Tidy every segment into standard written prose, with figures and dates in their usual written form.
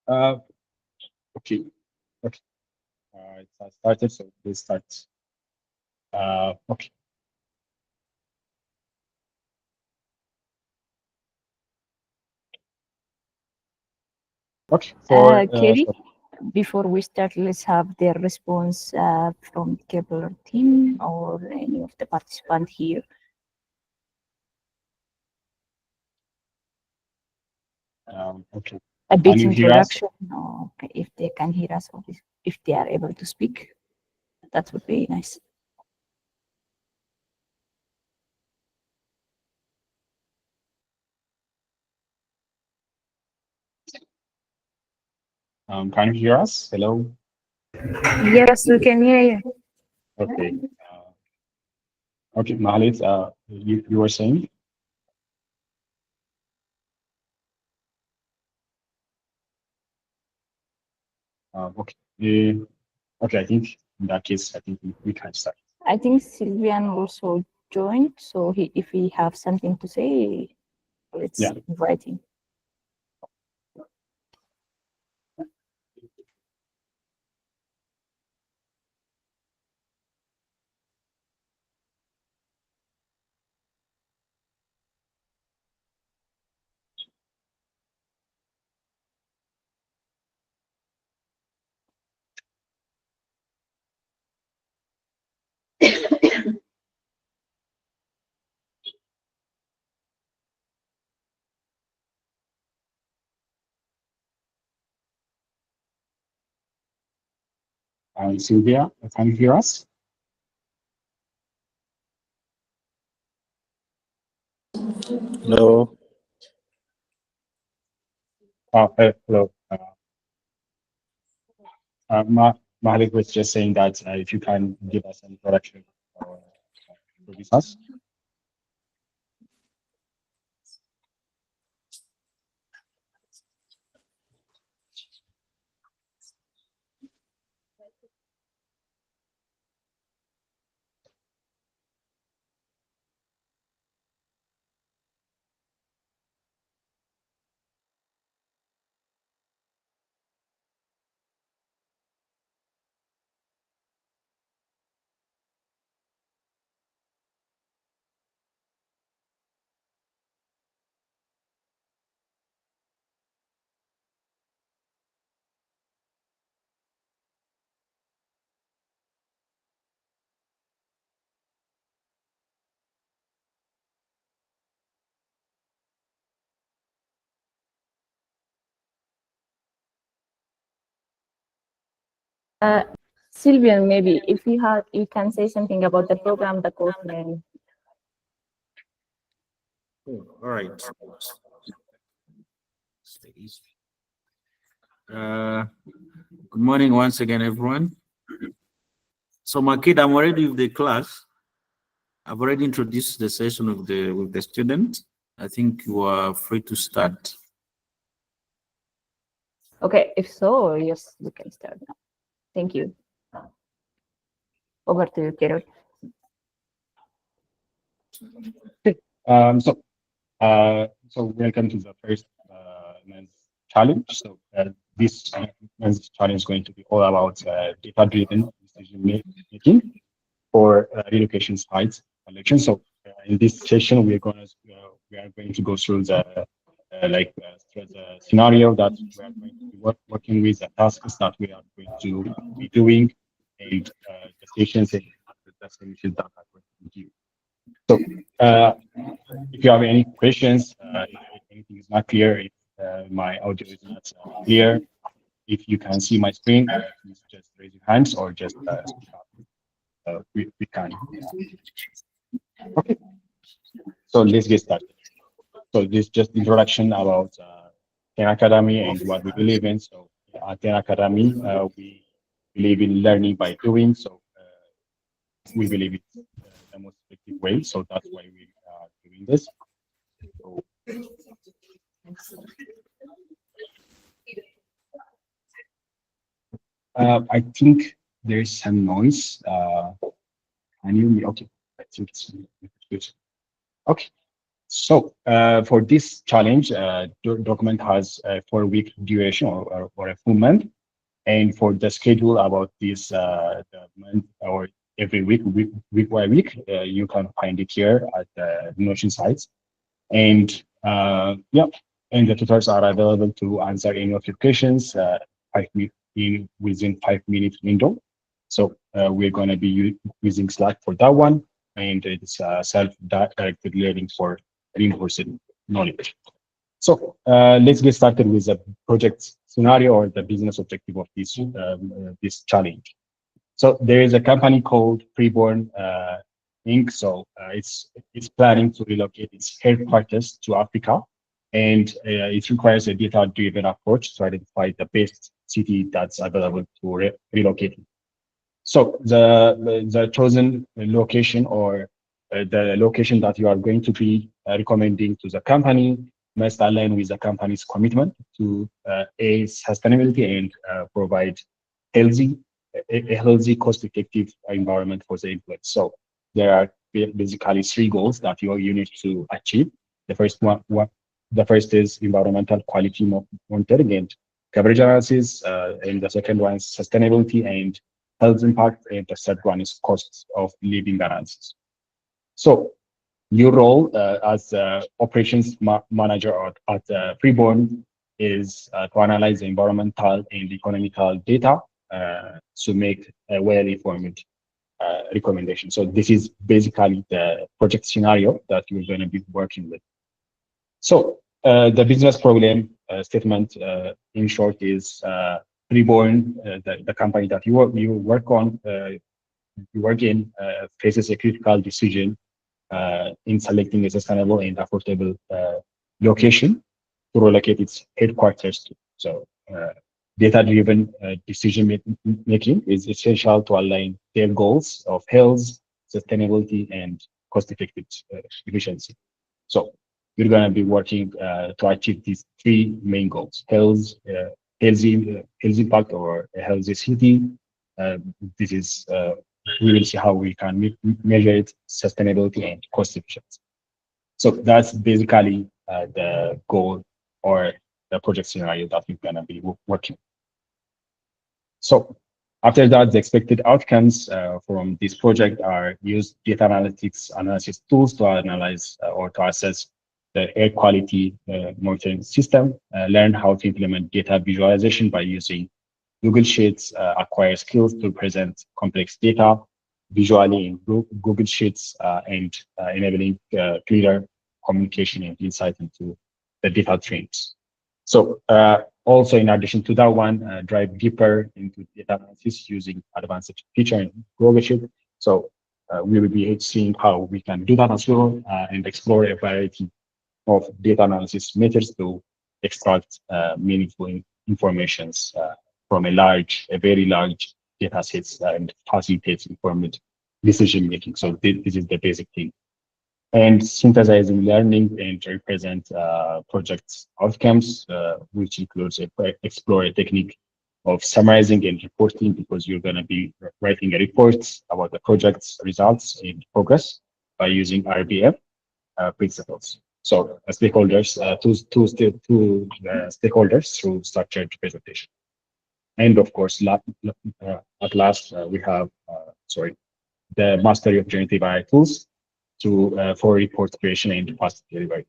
Uh, okay. Okay. It has started, so please start. Okay. Okay. Katie, before we start, let's have their response from Kepler team or any of the participants here. Okay. A Can bit you hear us? introduction, or if they can hear us, or if they are able to speak, that would be nice. Can you hear us? Hello. Yes, we can hear you. Okay. Okay, Mahalit, you were saying? Okay. Okay, I think in that case, I think we can start. I think Sylvian also joined, so if he have something to say, let's Yeah. invite him. Sylvia, can you hear us? Hello. Hello. Mahalit was just saying that if you can give us an introduction or introduce us. Uh, Sylvian, maybe if you can say something about the program, the course name. Oh, all right. Uh, Good morning once again, everyone. So, my kid, I'm already with the class. I've already introduced the session with the student. I think you are free to start. Okay, if so, yes, we can start now. Thank you. Over to you, Kero. Okay. So welcome to the first men's challenge. So this men's challenge is going to be all about data-driven decision making for relocation sites selection. So in this session, we are going to go through through the scenario that we are going to be working with, the tasks that we are going to be doing, and the stations and the solutions that are going to be. So if you have any questions, if anything is not clear, if my audio is not clear, if you can see my screen, please just raise your hands or just speak up. We can. Okay, so let's get started. So this is just introduction about Ten Academy and what we believe in. So at Ten Academy, we believe in learning by doing. So we believe it's the most effective way. So that's why we are doing this. So I think there's some noise. Can you? Okay, I think it's good. Okay. So for this challenge, document has a 4-week duration or a full month. And for the schedule about this the month or every week by week, you can find it here at the Notion sites. And yeah, and the tutors are available to answer any of your questions 5 minutes within 5 minutes window. So we're going to be using Slack for that one, and it's self-directed learning for reinforcing knowledge. So let's get started with the project scenario or the business objective of this challenge. So there is a company called Freeborn Inc. So it's planning to relocate its headquarters to Africa, and it requires a data-driven approach to identify the best city that's available to relocate. So the chosen location or the location that you are going to be recommending to the company must align with the company's commitment to a sustainability and provide healthy, a healthy, cost-effective environment for the employees. So there are basically 3 goals that you need to achieve. The the first is environmental quality monitoring and coverage analysis, and the second one is sustainability and health impact, and the third one is costs of living analysis. So your role as operations manager at Freeborn is to analyze the environmental and economical data to make a well-informed recommendation. So this is basically the project scenario that you're going to be working with. So the business problem statement, in short, is Freeborn, the company that you work on, you work in, faces a critical decision in selecting a sustainable and affordable location to relocate its headquarters to. So data-driven decision making is essential to align their goals of health, sustainability, and cost-effective efficiency. So we're going to be working to achieve these 3 main goals: health, health impact, or a healthy city. This is we will see how we can measure it, sustainability and cost efficiency. So that's basically the goal or the project scenario that we're going to be working. So after that, the expected outcomes from this project are use data analysis tools to analyze or to assess the air quality monitoring system, learn how to implement data visualization by using Google Sheets, acquire skills to present complex data visually in Google Sheets, and enabling clearer communication and insight into the data trends. So also, in addition to that one, drive deeper into data analysis using advanced feature in Google Sheet. So we will be seeing how we can do that as well, and explore a variety of data analysis methods to extract meaningful informations from a very large data sets and facilitates informed decision making. So this is the basic thing. And synthesizing learning and represent project outcomes, which includes explore a technique of summarizing and reporting, because you're going to be writing a report about the project's results and progress by using RBF principles. So stakeholders, stakeholders through structured presentation. And of course, at last, we have, the mastery of generative AI tools for report creation and fast delivery.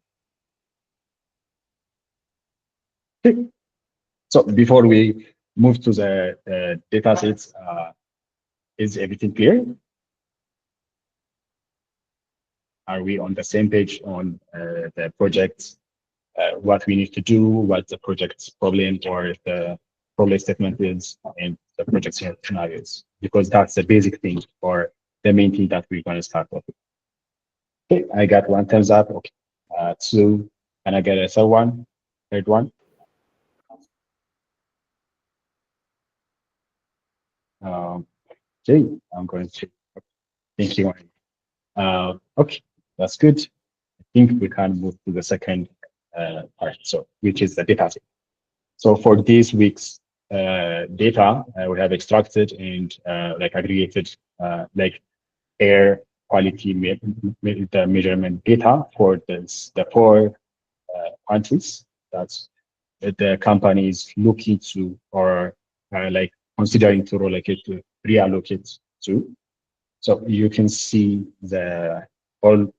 Okay. So before we move to the data sets, is everything clear? Are we on the same page on the project, what we need to do, what the project's problem or the problem statement is, and the project scenarios? Because that's the basic thing or the main thing that we're going to start with. Okay, I got 1 thumbs up. Okay, 2, and I get a third one. Okay, I'm going to. Thank you. Okay, that's good. I think we can move to the second part, so which is the data set. So for this week's data, we have extracted and like aggregated like air quality the measurement data for the four countries that the company is looking to or like considering to reallocate to. So you can see the all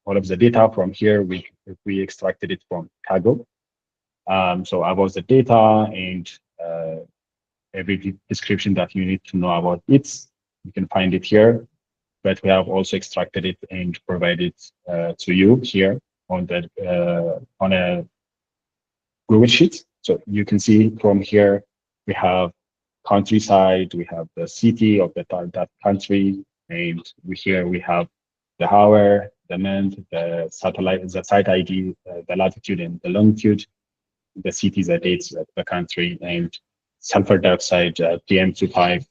of the data from here. We extracted it from Kaggle. So about the data and every description that you need to know about it, you can find it here. But we have also extracted it and provided to you here on a Google Sheet. So you can see from here we have countryside, we have the city of that country, and here we have the hour, the month, the satellite, the site ID, the latitude and the longitude, the cities, the dates of the country, and sulfur dioxide, PM2.5,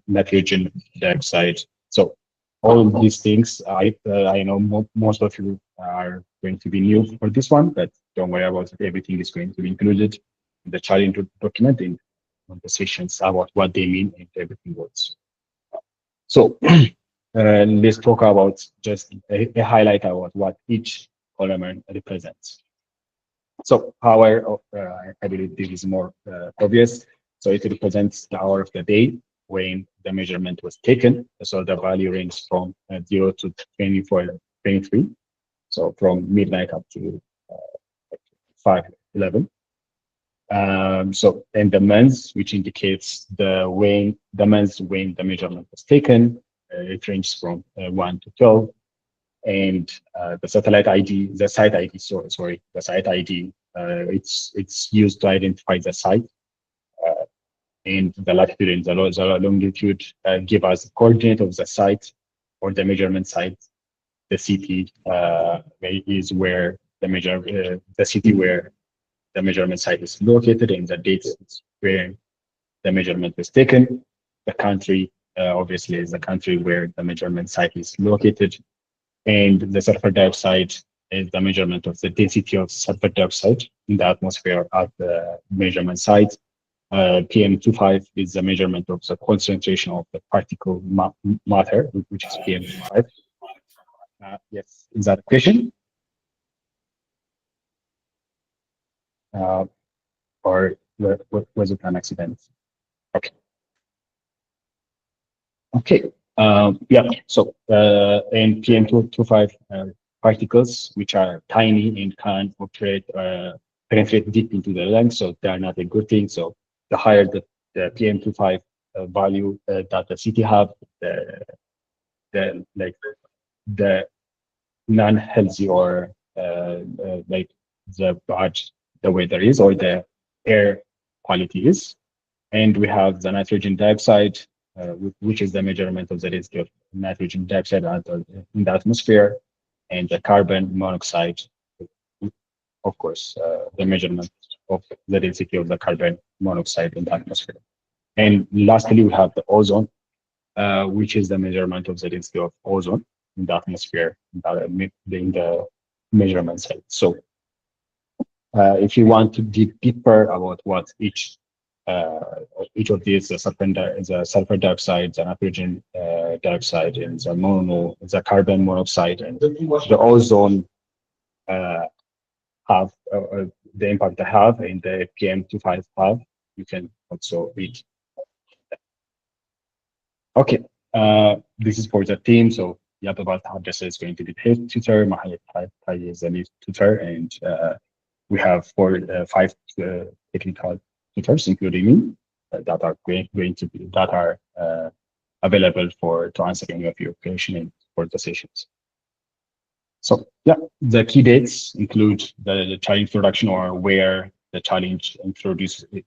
nitrogen dioxide. So all these things, I know most of you are going to be new for this one, but don't worry about it. Everything is going to be included in the challenge document in the sessions about what they mean and everything else. So let's talk about just a highlight about what each column represents. So hour, I believe this is more obvious. So it represents the hour of the day when the measurement was taken. So the value ranges from 0 to 23. So from midnight up to 5:11. So and the months, which indicates the months when the measurement was taken, it ranges from 1 to 12. And the satellite ID, the site ID, sorry, the site ID, it's used to identify the site. And the latitude and the longitude give us the coordinate of the site or the measurement site. The city is where the city where the measurement site is located, and the date where the measurement was taken. The country, obviously, is the country where the measurement site is located. And the sulfur dioxide is the measurement of the density of sulfur dioxide in the atmosphere at the measurement site. PM2.5 is the measurement of the concentration of the particle matter, which is PM2.5. Yes, is that a question? Or was it an accident? Okay. Okay. Yeah. So and PM2.5 particles, which are tiny and can penetrate deep into the lungs, so they are not a good thing. So the higher the PM2.5 value that the city have, the like the non-healthy or like the bad the weather is or the air quality is. And we have the nitrogen dioxide, which is the measurement of the density of nitrogen dioxide in the atmosphere, and the carbon monoxide, of course, the measurement of the density of the carbon monoxide in the atmosphere. And lastly, we have the ozone, which is the measurement of the density of ozone in the atmosphere in the measurement side. So if you want to dig deeper about what each of these, the sulfur dioxide, the nitrogen dioxide, and the carbon monoxide, and the ozone have the impact they have in the PM2.5 have, you can also read. Okay, this is for the team. So Yababa Hadessa is going to be the head tutor, Mahayat Tai is the lead tutor, and we have five technical tutors, including me, that are that are available to answer any of your questions for the sessions. So yeah, the key dates include the challenge introduction, or where the challenge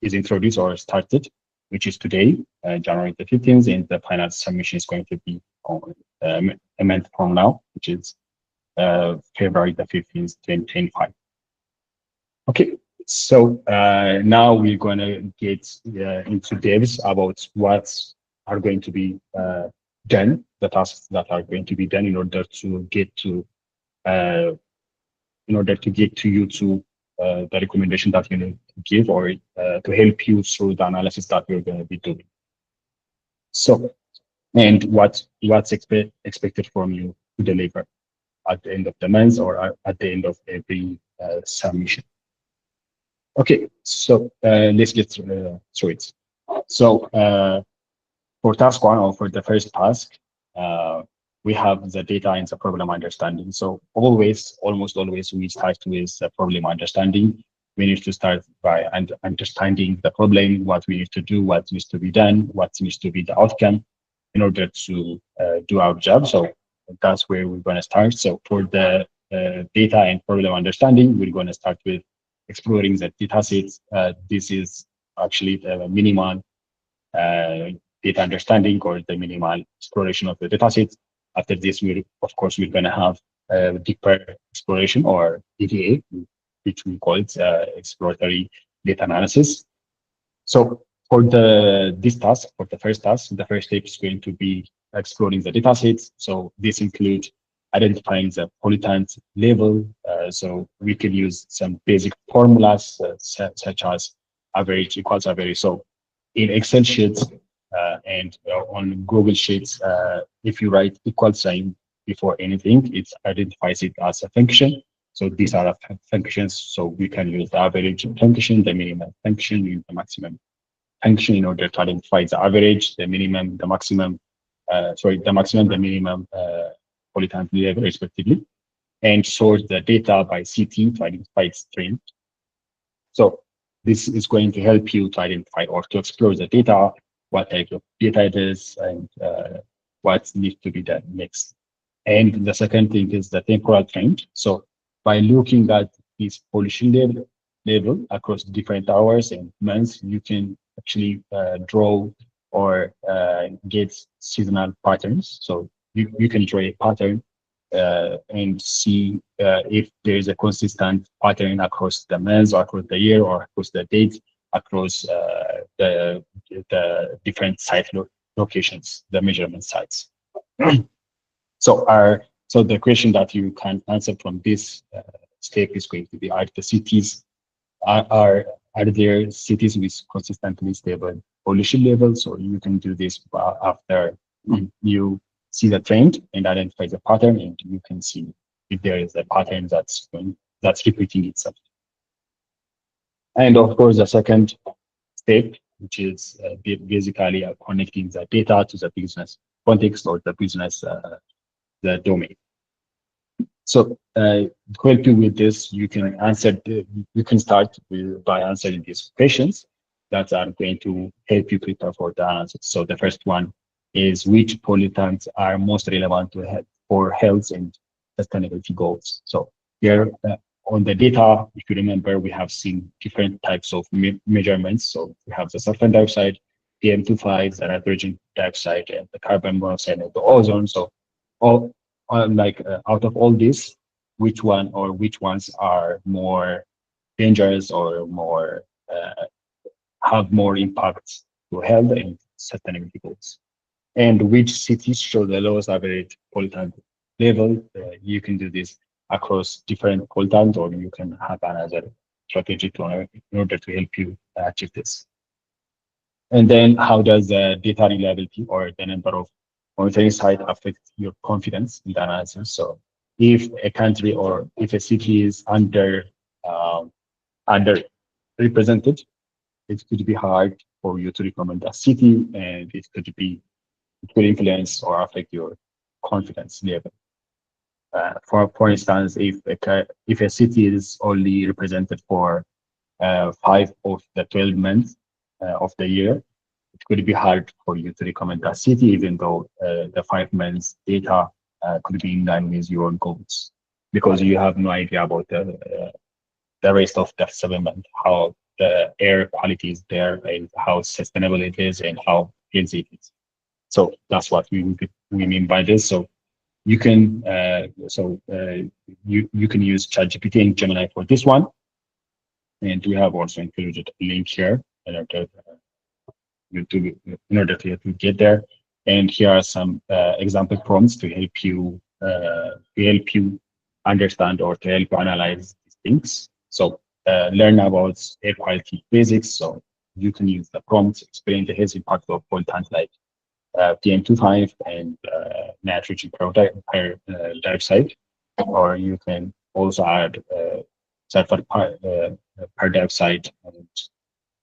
is introduced or started, which is today, January the 15th, and the final submission is going to be on a month from now, which is February the 15th, 2025. Okay, so now we're going to get into depths about what are going to be done, the tasks that are going to be done in order to get to you to the recommendation that you need to give, or to help you through the analysis that you're going to be doing. So and what's expected from you to deliver at the end of the month or at the end of every submission. Okay, so let's get through it. So for task one or for the first task, uh, we have the data and the problem understanding. So almost always, we start with the problem understanding. We need to start by understanding the problem, what we need to do, what needs to be done, what needs to be the outcome in order to do our job. So that's where we're going to start. So for the data and problem understanding, we're going to start with exploring the data sets. This is actually the minimal uh, data understanding or the minimal exploration of the data sets. After this, of course, we're going to have deeper exploration or EDA, which we call it exploratory data analysis. So for this task, for the first task, the first step is going to be exploring the data sets. So this includes identifying the pollutant level. So we can use some basic formulas such as average equals average. So in Excel sheets and on Google Sheets, if you write equal sign before anything, it identifies it as a function. So these are functions. So we can use the average function, the minimum function, and the maximum function in order to identify the average, the minimum, the maximum, the maximum, the minimum pollutant level respectively, and sort the data by CT to identify its trend. So this is going to help you to identify or to explore the data, what type of data it is, and what needs to be done next. And the second thing is the temporal trend. So by looking at this pollution level across different hours and months, you can actually draw or get seasonal patterns. So you can draw a pattern and see if there is a consistent pattern across the months or across the year or across the dates, across the different locations, the measurement sites. So the question that you can answer from this step is going to be: are the cities are there cities with consistently stable pollution levels? So you can do this after you see the trend and identify the pattern, and you can see if there is a pattern that's repeating itself. And of course, the second step, which is basically connecting the data to the business context or the business the domain. So to help you with this, you can start by answering these questions that are going to help you prepare for the answers. So the first one is: which pollutants are most relevant for health and sustainability goals? So here on the data, if you remember, we have seen different types of measurements. So we have the sulfur dioxide, PM2.5, the nitrogen dioxide, and the carbon monoxide, and the ozone. So all out of all this, which ones are more dangerous or more have more impact to health and sustainability goals? And which cities show the lowest average pollutant level? You can do this across different pollutants, or you can have another strategy in order to help you achieve this. And then how does the data reliability or the number of monitoring sites affect your confidence in the analysis? So if a country or if a city is um, under represented, it could be hard for you to recommend a city, and it could influence or affect your confidence level. For instance, if a city is only represented for 5 of the 12 months of the year, it could be hard for you to recommend that city, even though the 5 months data could be in line with your goals, because you have no idea about the rest of the 7 months, how the air quality is there, and how sustainable it is, and how healthy it is. So that's what we mean by this. So you can you can use ChatGPT and Gemini for this one, and we have also included a link here in order to get there. And here are some example prompts to help you understand or to help you analyze these things. So learn about air quality basics. So you can use the prompts, explain the health impact of pollutants like PM2.5 and nitrogen dioxide, or you can also add sulfur per dioxide and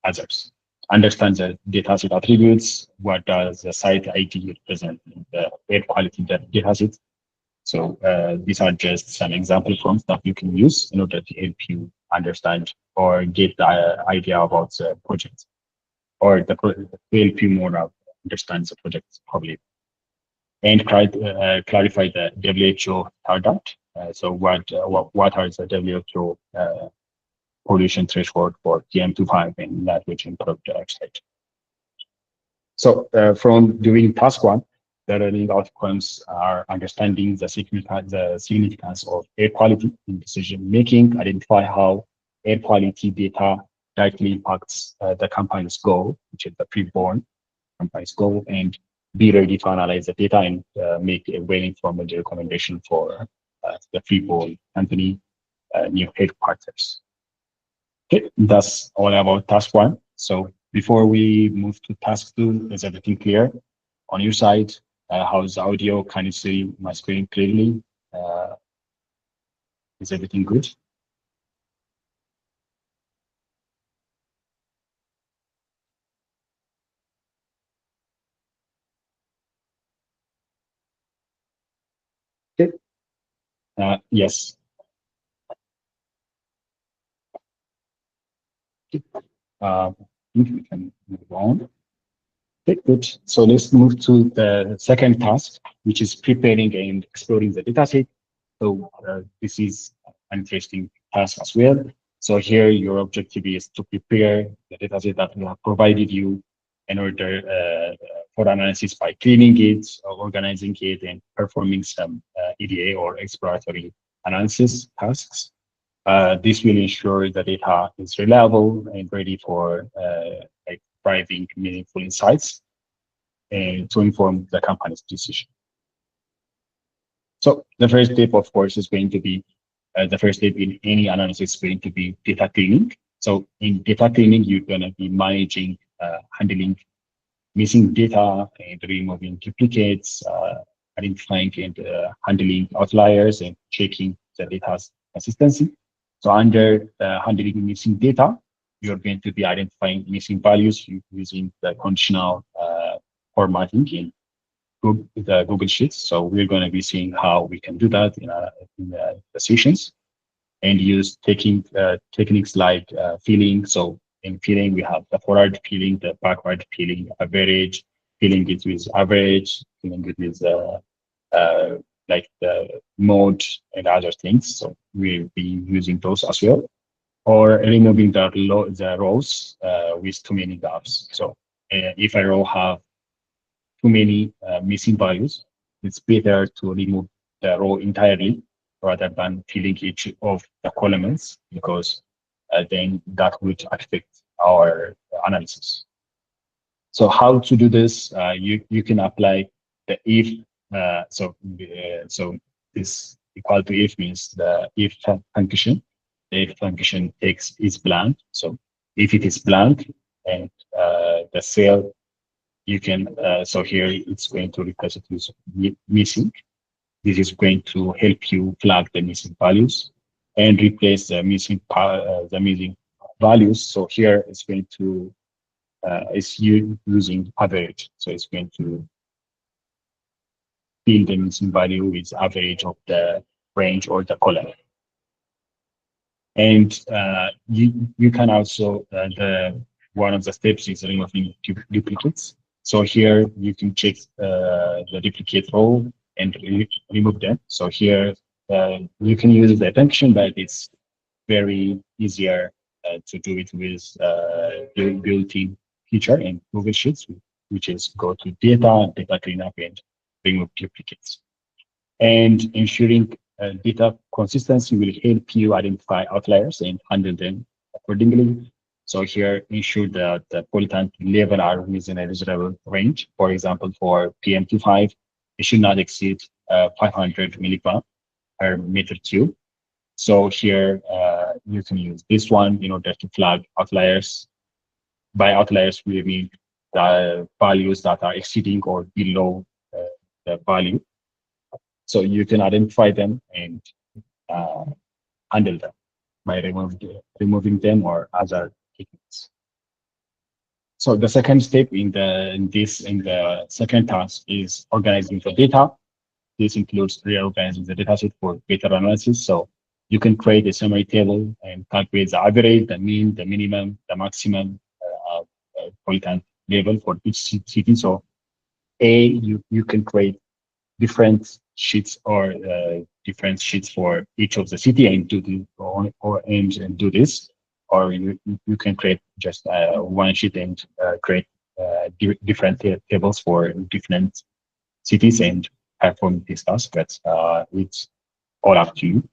others. Understand the dataset attributes. What does the site ID represent in the air quality dataset? So these are just some example forms that you can use in order to help you understand or get the idea about the project, or help you more understand the project probably. And clarify the WHO standard. So what are the WHO pollution threshold for PM2.5 and nitrogen peroxide? So from doing task one, the learning outcomes are understanding the significance of air quality in decision making, identify how air quality data directly impacts the company's goal, which is the pre-born company's goal, and be ready to analyze the data and make a well-informed recommendation for the pre-born company new headquarters. Okay, that's all about task one. So before we move to task two, is everything clear on your side? How's the audio? Can you see my screen clearly? Is everything good? Okay. Yes. Okay. I think we can move on. Okay, good. So let's move to the second task, which is preparing and exploring the dataset. So this is an interesting task as well. So here your objective is to prepare the dataset that we have provided you in order for analysis by cleaning it, organizing it, and performing some EDA or exploratory analysis tasks. This will ensure the data is reliable and ready for like driving meaningful insights and to inform the company's decision. So the first step, of course, is going to be the first step in any analysis is going to be data cleaning. So in data cleaning, you're going to be managing, handling missing data and removing duplicates, identifying and handling outliers and checking the data's consistency. So under handling missing data, you're going to be identifying missing values using the conditional formatting in the Google Sheets. So we're going to be seeing how we can do that in the sessions, and use techniques like filling. So in filling, we have the forward filling, the backward filling, average, filling it with average, filling it with like the mode and other things. So we'll be using those as well, or removing the rows with too many gaps. So if a row have too many missing values, it's better to remove the row entirely rather than filling each of the columns, because then that would affect our analysis. So how to do this? You can apply the if. So this equal to if means the if function. The if function takes is blank. So if it is blank and the cell, you can, so here it's going to replace it with missing. This is going to help you flag the missing values and replace the missing values. So here it's going to, it's using average. So it's going to fill the missing value with average of the range or the column. And you can also, one of the steps is removing duplicates. So here you can check the duplicate row and remove them. So here you can use the function, but it's very easier to do it with built-in feature in Google Sheets, which is go to data cleanup, and remove duplicates. And ensuring data consistency will help you identify outliers and handle them accordingly. So here, ensure that the pollutant level are within a reasonable range. For example, for PM2.5, it should not exceed 500 milligram per meter cube. So here, you can use this one in order to flag outliers. By outliers, we mean the values that are exceeding or below the value. So you can identify them and uh, handle them by removing them or other techniques. So the second step in the second task is organizing the data. This includes reorganizing the dataset for better analysis. So you can create a summary table and calculate the average, the mean, the minimum, the maximum pollutant level for each city. So you can create different sheets or different sheets for each of the city and do the or and do this, or you can create just one sheet and create different tables for different cities and perform this task. But it's all up to you.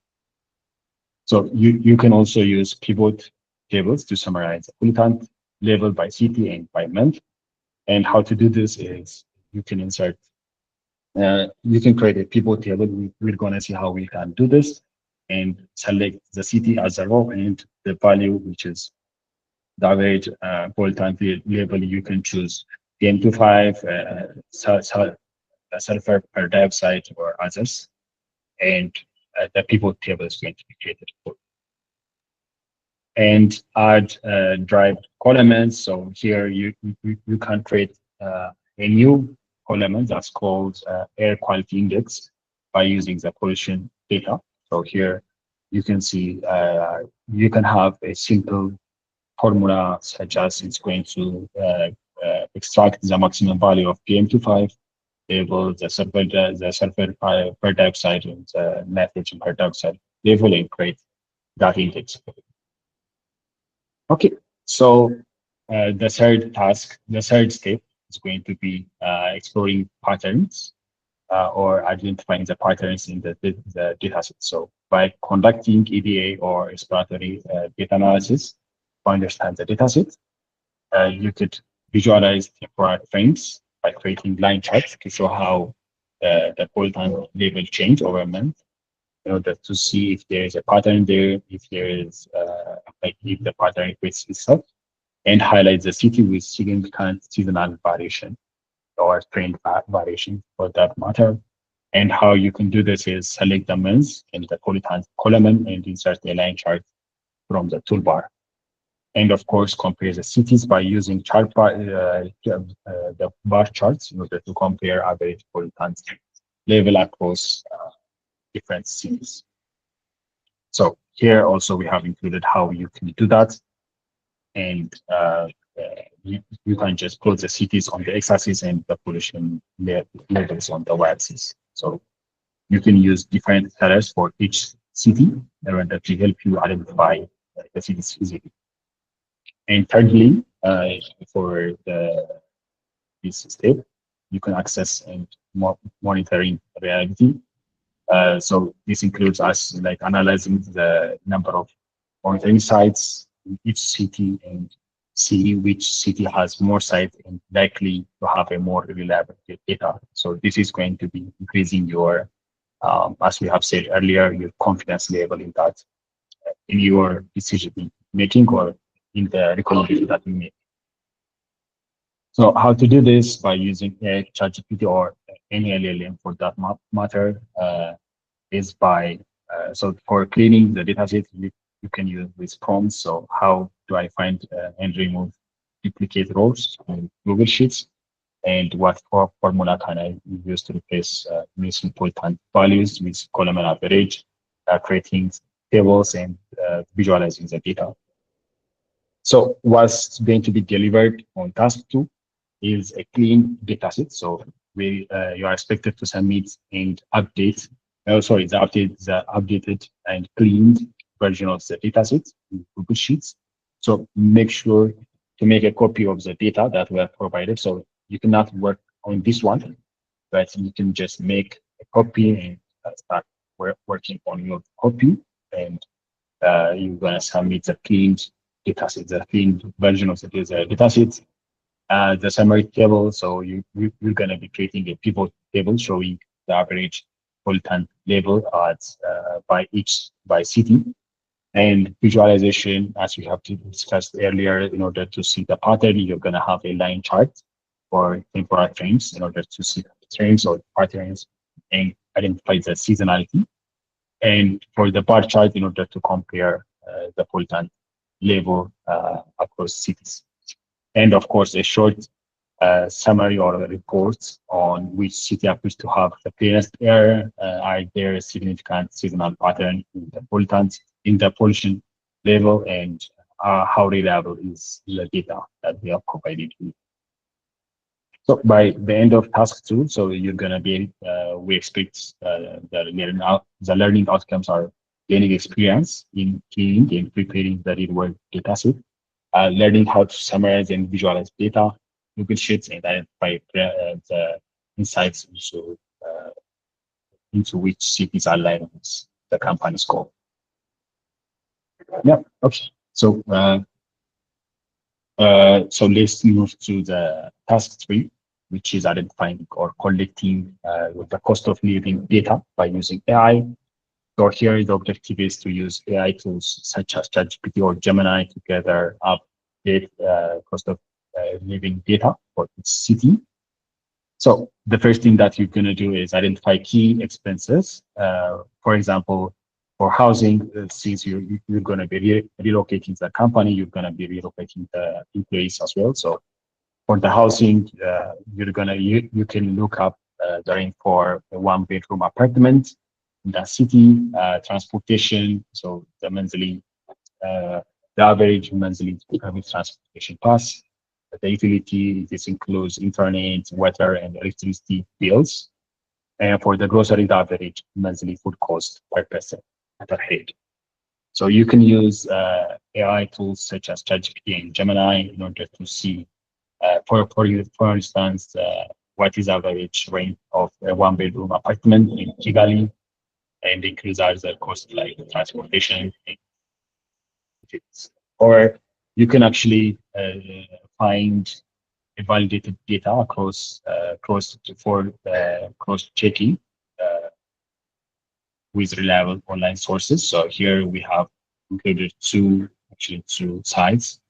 So you can also use pivot tables to summarize the pollutant level by city and by month. And how to do this is you can insert you can create a pivot table. We're going to see how we can do this and select the city as a row and the value, which is the average pollutant level. You can choose PM25, sulfur per dioxide, or others. And the pivot table is going to be created for. And add drive columns. So here you can create a new column that's called air quality index by using the pollution data. So here you can see you can have a simple formula such as it's going to extract the maximum value of PM25 level, the sulfur per dioxide, and the nitrogen per dioxide level, and create that index. Okay, so the third step is going to be exploring patterns or identifying the patterns in the data set. So by conducting EDA or exploratory data analysis to understand the data set, you could visualize temporal frames by creating line charts to show how the pollutant level change over a month in order to see if there is a pattern there, if there is like if the pattern repeats itself, and highlight the city with significant seasonal variation or trend variation for that matter. And how you can do this is select the months in the pollutant column and insert a line chart from the toolbar. And of course, compare the cities by using the bar charts in order to compare average pollutant level across different cities. So here also we have included how you can do that. And you can just plot the cities on the x-axis and the pollution levels on the y-axis. So you can use different colors for each city in order to help you identify the cities easily. And thirdly, for this step, you can access and monitoring reality. So this includes us like analyzing the number of monitoring sites in each city and see which city has more sites and likely to have a more reliable data. So this is going to be increasing your, as we have said earlier, your confidence level in that, in your decision making or in the recommendation that you make. So how to do this by using ChatGPT or any LLM for that matter is by, so for cleaning the dataset, you can use these prompts. So how do I find and remove duplicate rows in Google Sheets? And what formula can I use to replace missing pollutant values with column and average, creating tables and visualizing the data. So what's going to be delivered on task 2 is a clean dataset. So you are expected to submit and update. Sorry, the updated and cleaned version of the dataset in Google Sheets. So make sure to make a copy of the data that were provided. So you cannot work on this one, but you can just make a copy and start working on your copy, and you're gonna submit the cleaned dataset, the cleaned version of the dataset. The summary table. So you're going to be creating a pivot table showing the average pollutant level at by city, and visualization, as we have discussed earlier. In order to see the pattern, you're going to have a line chart for temporary trains in order to see the trains or patterns and identify the seasonality. And for the bar chart, in order to compare the pollutant level across cities. And of course, a short summary or a report on which city appears to have the cleanest air. Are there significant seasonal pattern in the pollutants, in the pollution level, and how reliable is the data that we have provided you. So by the end of task 2, so you're gonna be, we expect the learning outcomes are gaining experience in cleaning and preparing the real world data set, learning how to summarize and visualize data, Google Sheets, and identify the insights into which cities align with the company's goal. Yeah, okay. So let's move to the task 3, which is identifying or collecting the cost of living data by using AI. So here the objective is to use AI tools such as ChatGPT or Gemini to gather update cost of living data for each city. So the first thing that you're going to do is identify key expenses. For example, for housing, since you're going to be relocating the company, you're going to be relocating the employees as well. So for the housing, you can look up the rent for a 1-bedroom apartment in the city, transportation. So the average monthly public transportation costs. The utility, this includes internet, water, and electricity bills. And for the grocery, the average monthly food cost per person per head. So you can use AI tools such as ChatGPT and Gemini in order to see, for instance, what is average rent of a 1-bedroom apartment in Kigali, and increase the cost like transportation. Or you can actually find validated data across cross checking with reliable online sources. So here we have included two sites.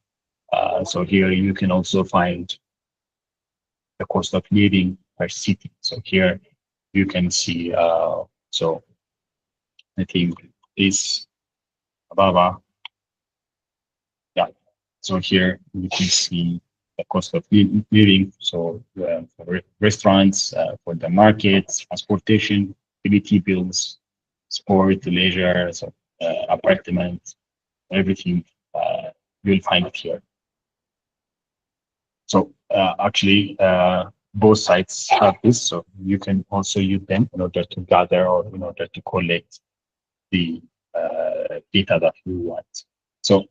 So here you can also find the cost of living per city. So here you can see, so I think this Ababa, yeah. So here you can see the cost of living. So for restaurants, for the markets, transportation, utility bills, sport, leisure, so apartment, everything you'll find it here. So actually, both sites have this, so you can also use them in order to gather or in order to collect the data that you want. So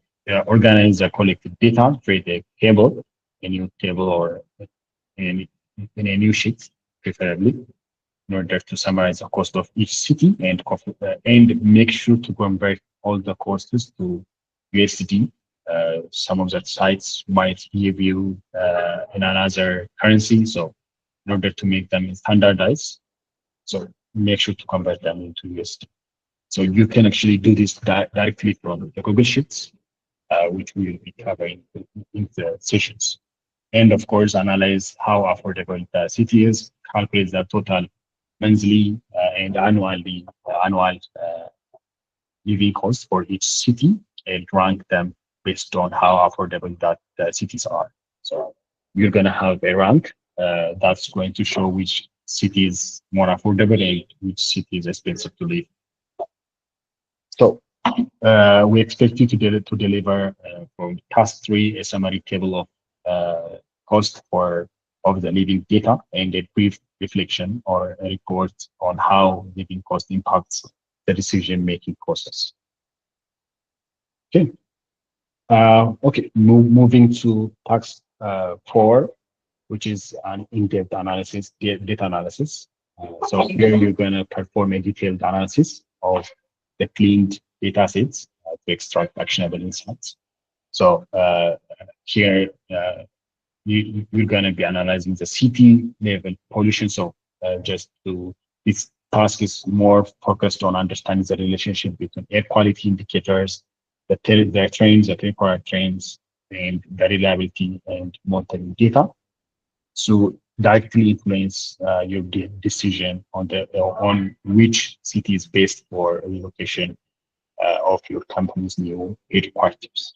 organize the collected data, create a table, a new table or in a new sheet, preferably, in order to summarize the cost of each city and make sure to convert all the costs to USD. Some of the sites might give you in another currency, so in order to make them standardized, so make sure to convert them into USD. So you can actually do this directly from the Google Sheets, which we will be covering in the sessions. And of course, analyze how affordable the city is, calculate the total monthly and annual living costs for each city, and rank them based on how affordable that the cities are. So you're going to have a rank that's going to show which city is more affordable and which city is expensive to live. So we expect you to deliver from task 3 a summary table of cost of the living data and a brief reflection or a report on how living cost impacts the decision-making process. Okay. Moving to task 4, which is an in-depth analysis, data analysis. So here you're going to perform a detailed analysis of the cleaned data sets to extract actionable insights. So here you're going to be analyzing the city level pollution. So this task is more focused on understanding the relationship between air quality indicators, the temporary trains, and the reliability and monitoring data. So directly influence your decision on on which city is best for relocation of your company's new headquarters.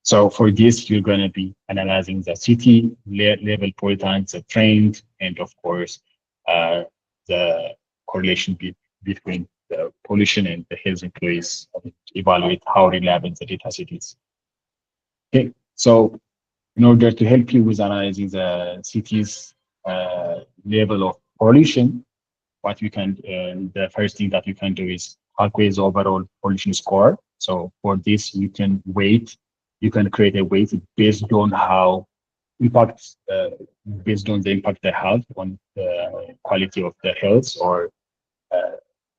So for this, you're going to be analyzing the city level pollutants, the trend, and of course, the correlation between the pollution and the health employees. Evaluate how reliable the data set is. Okay, so in order to help you with analyzing the city's level of pollution, what you can, the first thing that you can do is calculate the overall pollution score. So for this, you can create a weight based on how impacts, based on the impact they have on the quality of the health or uh,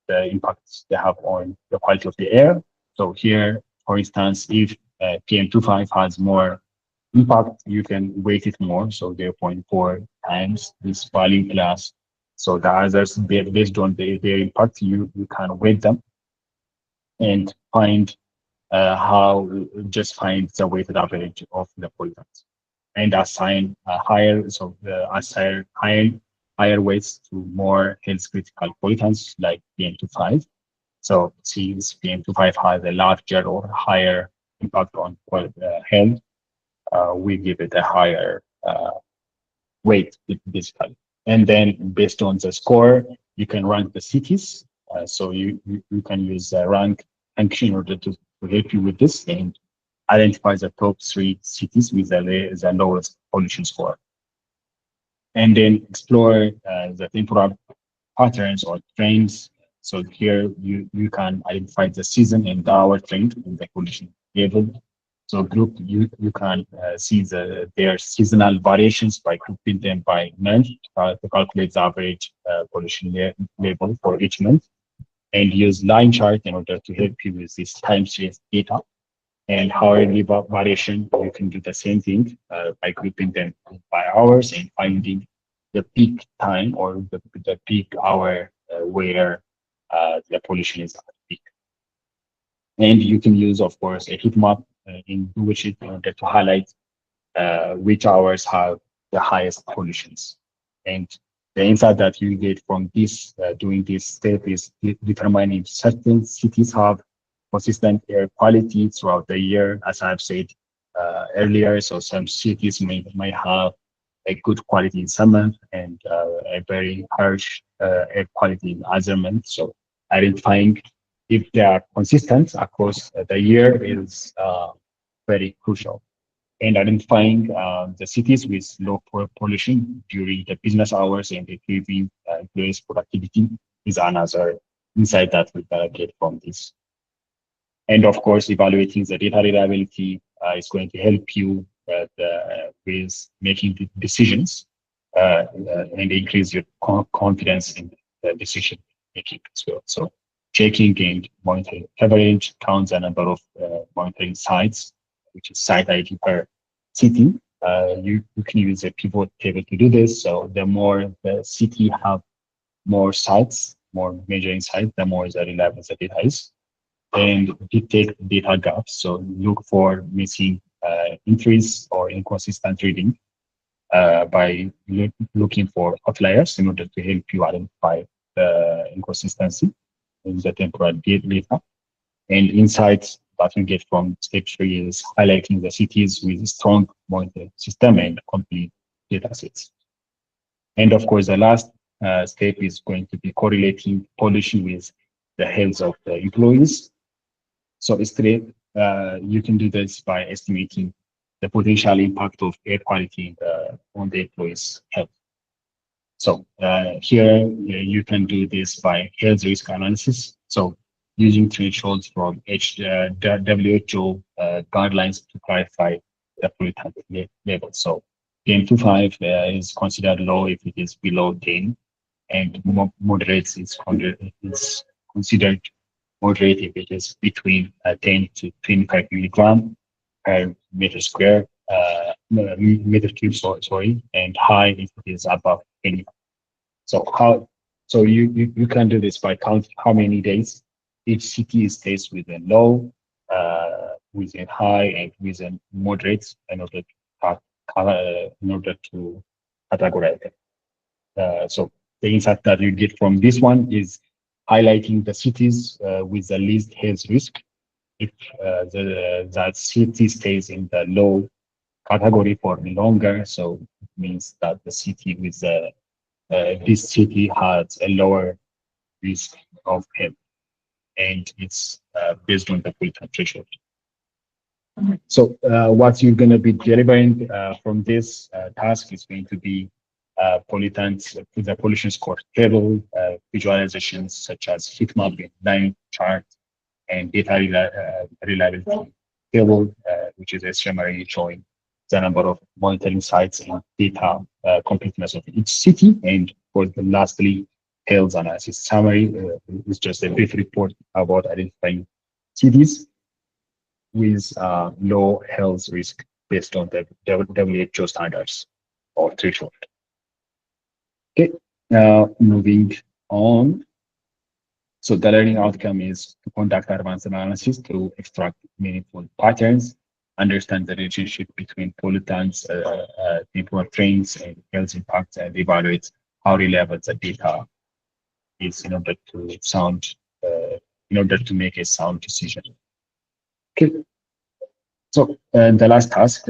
the impacts they have on the quality of the air. So here, for instance, if PM25 has more impact, you can weight it more. So 0.4 times this value plus. So the others, based on their impact, you can weight them and find how just find the weighted average of the pollutants and assign a higher, so assign higher weights to more health critical pollutants like PM25. So since PM25 has a larger or higher impact on health, we give it a higher weight, basically. And then based on the score, you can rank the cities. So you can use a rank function in order to help you with this and identify the top 3 cities with the lowest pollution score. And then explore the temporal patterns or trends. So here you can identify the season and the hour trend in the pollution level. So you can see their seasonal variations by grouping them by month to calculate the average pollution level for each month, and use line chart in order to help you with this time series data. And hourly variation, you can do the same thing by grouping them by hours and finding the peak time or the peak hour where the pollution is at peak. And you can use, of course, a heat map in Google Sheet in order to highlight which hours have the highest pollutions. And the insight that you get from this, doing this step is determining certain cities have consistent air quality throughout the year, as I've said earlier. So some cities may have a good quality in summer and a very harsh air quality in other months. So identifying if they are consistent across the year is very crucial. And identifying the cities with low pollution during the business hours and improving employees' productivity is another insight that we get from this. And of course, evaluating the data reliability is going to help you with making the decisions and increase your confidence in the decision making as well. So checking and monitoring coverage counts the number of monitoring sites, which is site ID per city. You can use a pivot table to do this. So the more the city have more sites, more measuring sites, the more the reliable the data is. And detect data gaps. So look for missing entries or inconsistent reading by looking for outliers in order to help you identify the inconsistency in the temporal data. And insights that you get from step 3 is highlighting the cities with strong monitoring system and complete data sets. And of course, the last step is going to be correlating pollution with the health of the employees. So straight, you can do this by estimating the potential impact of air quality on the employees' health. So here you can do this by health risk analysis. So using thresholds from WHO guidelines to clarify the pollutant level. So PM25 is considered low if it is below 10, and moderate is considered moderate if it is between 10 to 25 milligram per meter square, meter cube, sorry, and high if it is above 20. So you can do this by counting how many days each city stays within low, within high, and within moderate in order to categorize them. So the insight that you get from this one is highlighting the cities with the least health risk. If that city stays in the low category for longer, so it means that the city with this city has a lower risk of health, and it's based on the pollutant threshold. So what you're going to be delivering from this task is going to be pollutants, the pollution score table, visualizations such as heat map, line chart, and data reliability table, which is a summary showing the number of monitoring sites and data completeness of each city. And for the lastly, health analysis summary is just a brief report about identifying cities with low health risk based on the WHO standards or threshold. Okay, now moving on. So the learning outcome is to conduct advanced analysis to extract meaningful patterns, understand the relationship between pollutants, temporal trends, and health impacts, and evaluate how reliable the data is in order to make a sound decision. Okay. So the last task,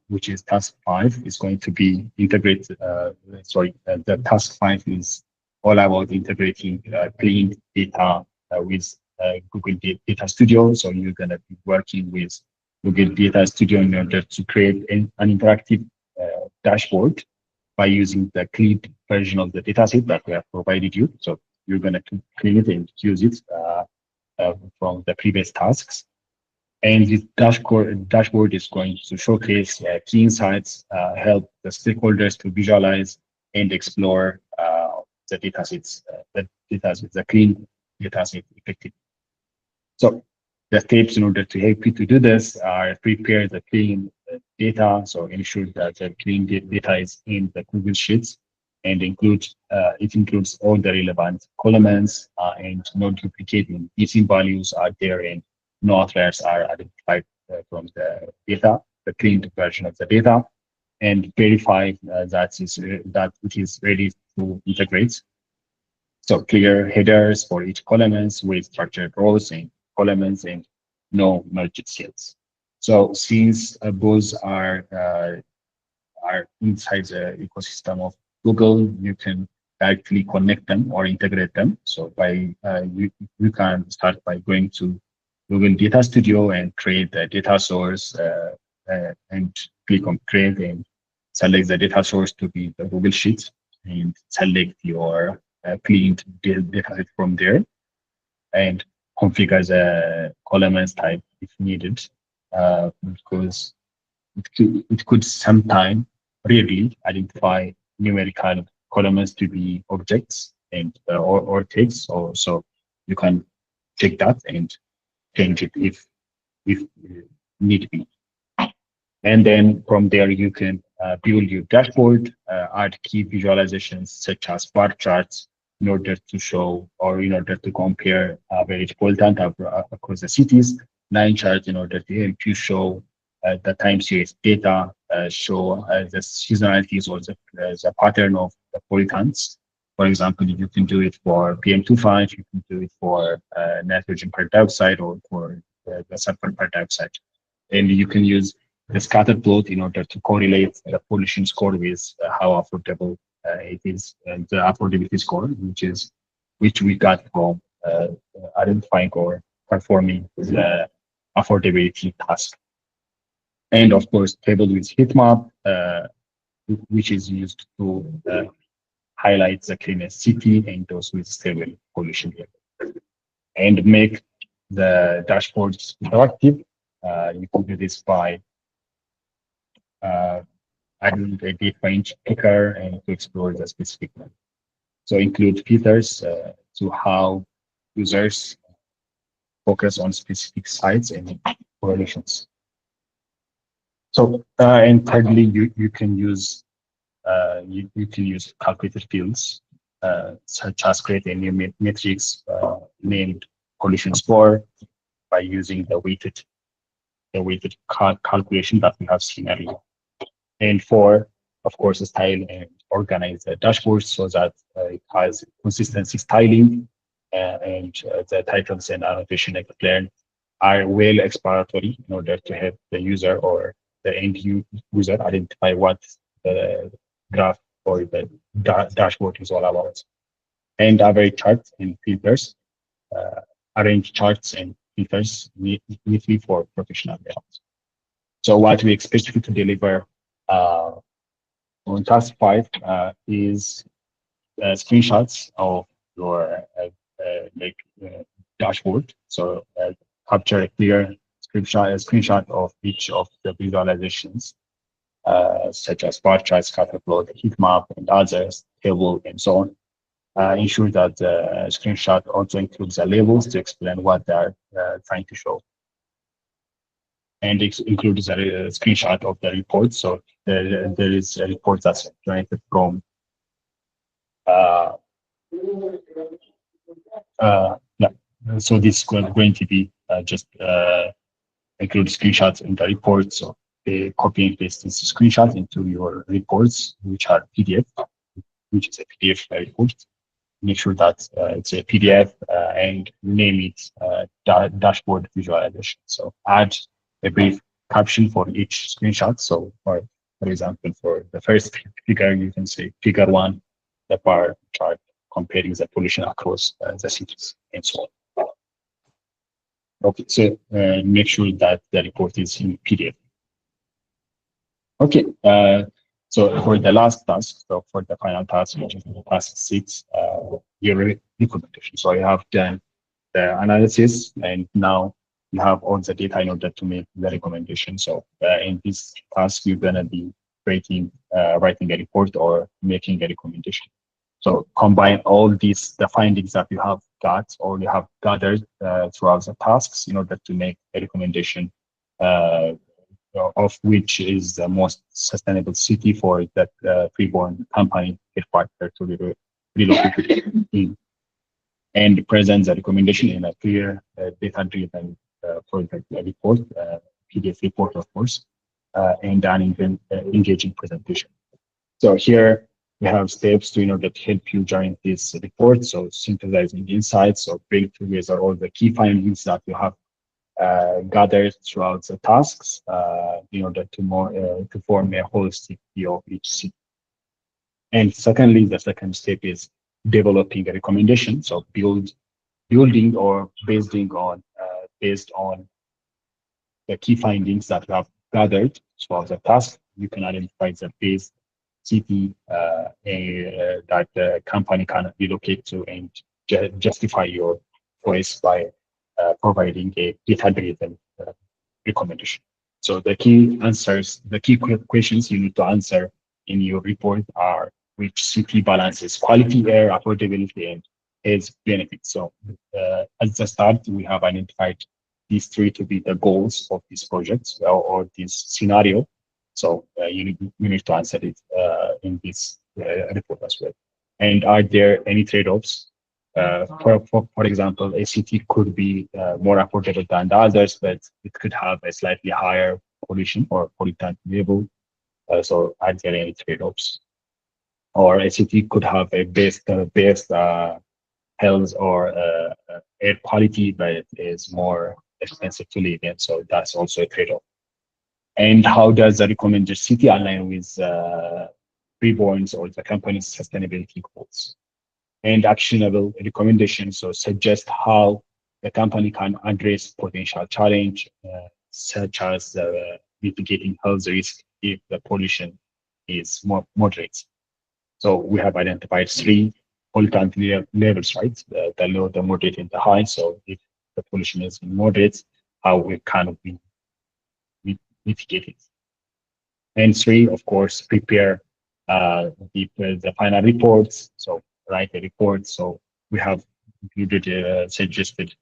which is task 5, is going to be integrate. The task 5 is all about integrating clean data with Google Data Studio. So you're going to be working with Google Data Studio in order to create an interactive dashboard by using the clean version of the dataset that we have provided you. So you're going to clean it and use it from the previous tasks. And this dashboard is going to showcase key insights, help the stakeholders to visualize and explore the datasets, the clean dataset effectively. So the steps in order to help you to do this are prepare the clean data, so ensure that the clean data is in the Google Sheets, and it includes all the relevant columns and no duplicating missing values are there, and no outliers are identified from the data, the cleaned version of the data, and verify that it is ready to integrate. So clear headers for each columns with structured rows and columns and no merged cells. So since both are inside the ecosystem of Google, you can directly connect them or integrate them. So by you can start by going to Google Data Studio and create a data source and click on create and select the data source to be the Google Sheet and select your cleaned data from there and configure the columns type if needed, because it could sometime really identify numerical columns to be objects and or text. So you can check that and change it if need be. And then from there, you can build your dashboard, add key visualizations such as bar charts in order to show or in order to compare average pollutant across the cities, line charts in order to help you show the time series data, show the seasonalities or the pattern of the pollutants. For example, you can do it for PM2.5, you can do it for nitrogen per dioxide or for the sulfur per dioxide. And you can use the scatter plot in order to correlate the pollution score with how affordable it is, and the affordability score, which we got from identifying or performing the affordability task. And of course, table with heat map, which is used to highlight the cleanest city and those with stable pollution level. And make the dashboards interactive. You can do this by adding a date range picker and to explore the specific one. So include filters to how users focus on specific sites and correlations. So and thirdly, you can use calculated fields such as create a new matrix named collision score by using the weighted calculation that we have seen earlier. And for of course, style and organize the dashboard so that it has consistency styling and the titles and annotation explained are well explanatory in order to help the user or the user identify what the graph or the dashboard is all about. And average charts and filters, uh, arrange charts and filters neatly for professional layouts. So what we expect you to deliver on task 5 is screenshots of your like dashboard. So capture a clear screenshot of each of the visualizations, such as bar charts, scatter plot, heat map, and others, table, and so on. Ensure that the screenshot also includes the labels to explain what they're trying to show. And it includes a screenshot of the report. So there is a report that's generated from yeah. So this is going to be just include screenshots in the report. So they copy and paste this screenshot into your reports, which are PDF, which is a PDF report. Make sure that it's a PDF and name it dashboard visualization. So add a brief caption for each screenshot. So for example, for the first figure, you can say figure 1, the bar chart comparing the pollution across the cities and so on. Okay, so make sure that the report is in PDF. Okay, so for the last task, so for the final task, which is task 6, your recommendation. So you have done the analysis, and now you have all the data in order to make the recommendation. So in this task, you're gonna be writing a report or making a recommendation. So combine all the findings that you have got or you have gathered throughout the tasks in order to make a recommendation of which is the most sustainable city for that freeborn company headquarters to relocate in, and present the recommendation in a clear data-driven project report, PDF report, of course, and an engaging presentation. So here we have steps to in order to help you generate this report. So synthesizing insights or bring together all the key findings that you have gathered throughout the tasks in order to form a holistic view of each city. And secondly, the second step is developing a recommendation. So building or based on the key findings that you have gathered throughout the task, you can identify the base city that the company can relocate to and justify your choice by providing a data-driven recommendation. So the key questions you need to answer in your report are which city balances quality, air, affordability, and its benefits. So at the start, we have identified these 3 to be the goals of this project or this scenario. So you need to answer it in this report as well. And are there any trade-offs? For example, a city could be more affordable than the others, but it could have a slightly higher pollution or pollutant level. So are there any trade-offs? Or a city could have a best health or air quality, but it is more expensive to live in. So that's also a trade-off. And how does the recommended city align with Freeborn's or the company's sustainability goals? And actionable recommendations, so suggest how the company can address potential challenge, such as mitigating health risk if the pollution is more moderate. So we have identified 3 pollutant levels, right? The low, the moderate, and the high. So if the pollution is moderate, how we can mitigate it. And 3, of course, prepare the final reports. So write a report. So we have included suggested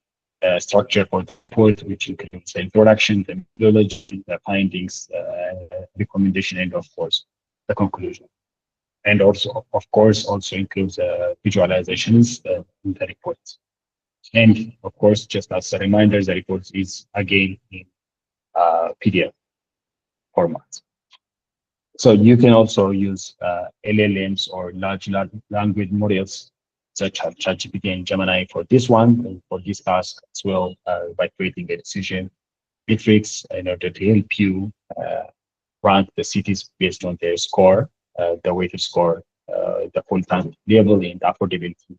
structure for the report, which includes the introduction, the methodology, the findings, recommendation, and of course, the conclusion. And also, of course, also includes visualizations in the report. And of course, just as a reminder, the report is again in PDF format. So you can also use LLMs or large language models such as ChatGPT and Gemini for this one and for this task as well by creating a decision matrix in order to help you rank the cities based on their score, the weighted score, the full-time label and affordability,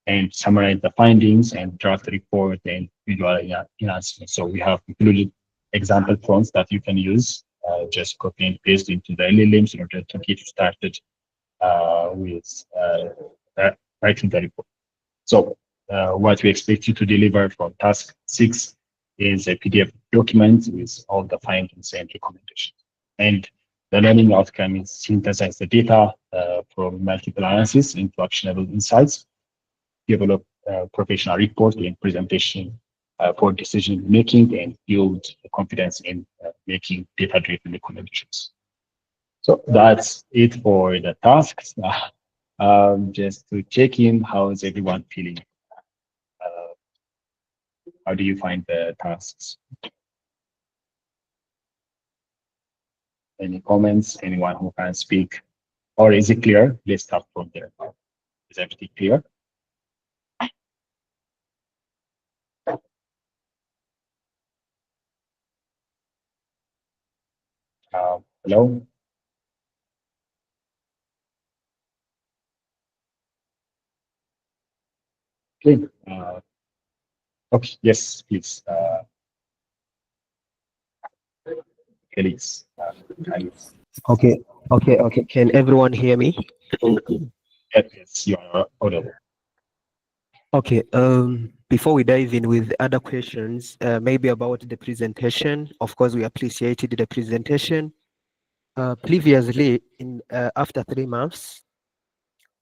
and summarize the findings and draft a report and visual enhancement. So we have included example prompts that you can use, just copy and paste into the LLMs in order to get you started with writing the report. So what we expect you to deliver from task 6 is a PDF document with all the findings and recommendations. And the learning outcome is synthesize the data from multiple analysis into actionable insights, develop professional report and presentation for decision making, and build confidence in making data-driven recommendations. So that's it for the tasks. Just to check in, how is everyone feeling? How do you find the tasks? Any comments? Anyone who can speak? Or is it clear? Let's start from there. Is everything clear? Hello? Okay. Okay, yes, please. Felix, can you? Okay. Can everyone hear me? Yes, you are audible. Okay. Before we dive in with other questions, maybe about the presentation. Of course, we appreciated the presentation. Previously, in after 3 months,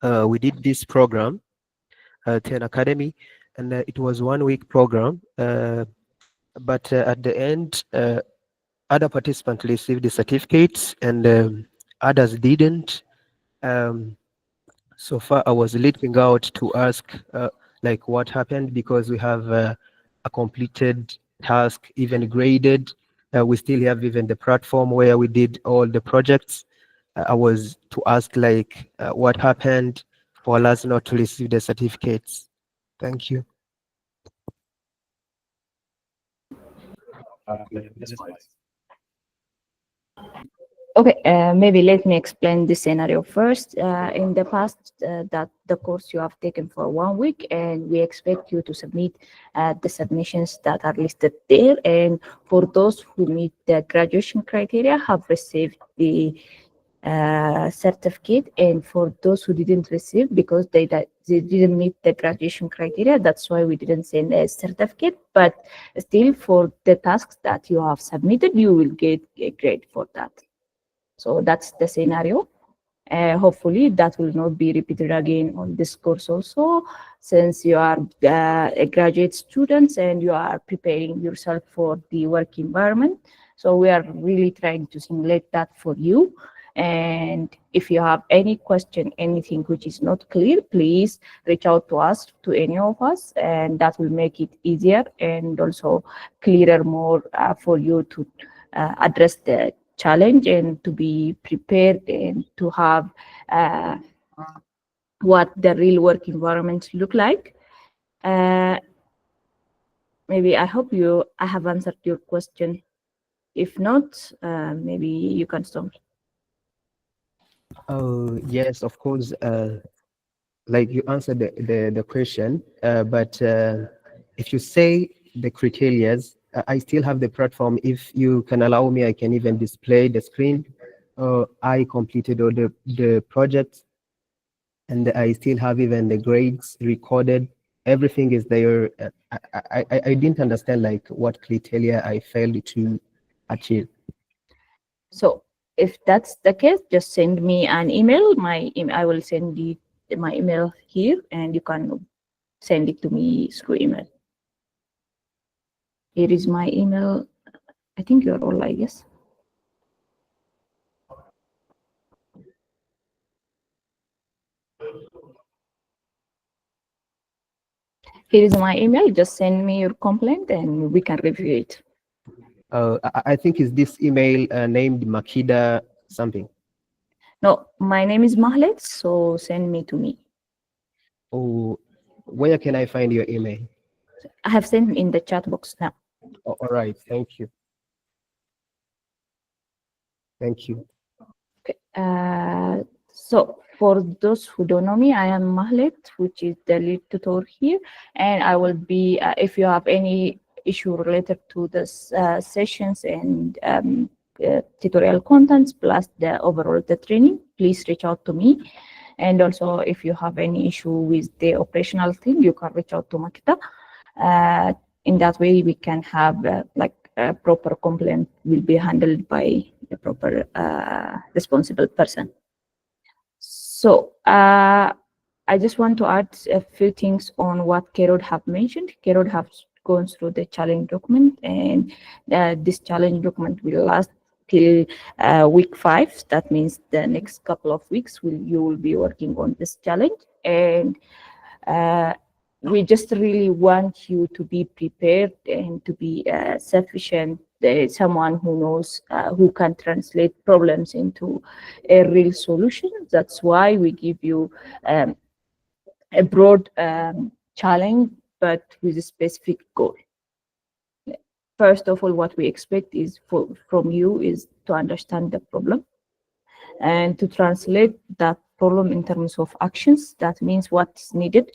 we did this program, 10 Academy, and it was 1 week program. But at the end, other participants received the certificates, and others didn't. So far, I was reaching out to ask like what happened, because we have a completed task, even graded. We still have even the platform where we did all the projects. I was to ask like what happened for us not to receive the certificates. Thank you. This is fine. Okay, maybe let me explain the scenario first. In the past, that the course you have taken for 1 week, and we expect you to submit the submissions that are listed there. And for those who meet the graduation criteria, have received the certificate. And for those who didn't receive, because they didn't meet the graduation criteria, that's why we didn't send a certificate. But still, for the tasks that you have submitted, you will get a grade for that. So that's the scenario. Hopefully that will not be repeated again on this course also, since you are a graduate students and you are preparing yourself for the work environment. So we are really trying to simulate that for you. And if you have any question, anything which is not clear, please reach out to us, to any of us, and that will make it easier and also clearer more for you to address the challenge and to be prepared and to have what the real work environments look like. Maybe I hope I have answered your question. If not, maybe you can stop. Oh yes, of course. Like you answered the question, but if you say the criterias, I still have the platform. If you can allow me, I can even display the screen. I completed all the projects, and I still have even the grades recorded. Everything is there. I didn't understand like what criteria I failed to achieve. So if that's the case, just send me an email. I will send you my email here, and you can send it to me through email. Here is my email. I think you're all, I guess. Here is my email. Just send me your complaint and we can review it. I think is this email named Makida something. No, my name is Mahlet, so send me to me. Oh, where can I find your email? I have sent in the chat box now. Oh, all right, thank you. Thank you. Okay. So for those who don't know me, I am Mahlet, which is the lead tutor here, and I will be, if you have any issue related to this sessions and tutorial contents plus the overall the training, please reach out to me. And also, if you have any issue with the operational team, you can reach out to Makita. In that way, we can have like a proper complaint will be handled by the proper responsible person. So I just want to add a few things on what Kerod have mentioned. Kerod have gone through the challenge document, and this challenge document will last till week 5. That means the next couple of weeks you will be working on this challenge, and we just really want you to be prepared and to be sufficient, someone who knows, who can translate problems into a real solution. That's why we give you a broad challenge, but with a specific goal. First of all, what we expect is from you is to understand the problem and to translate that problem in terms of actions. That means what's needed.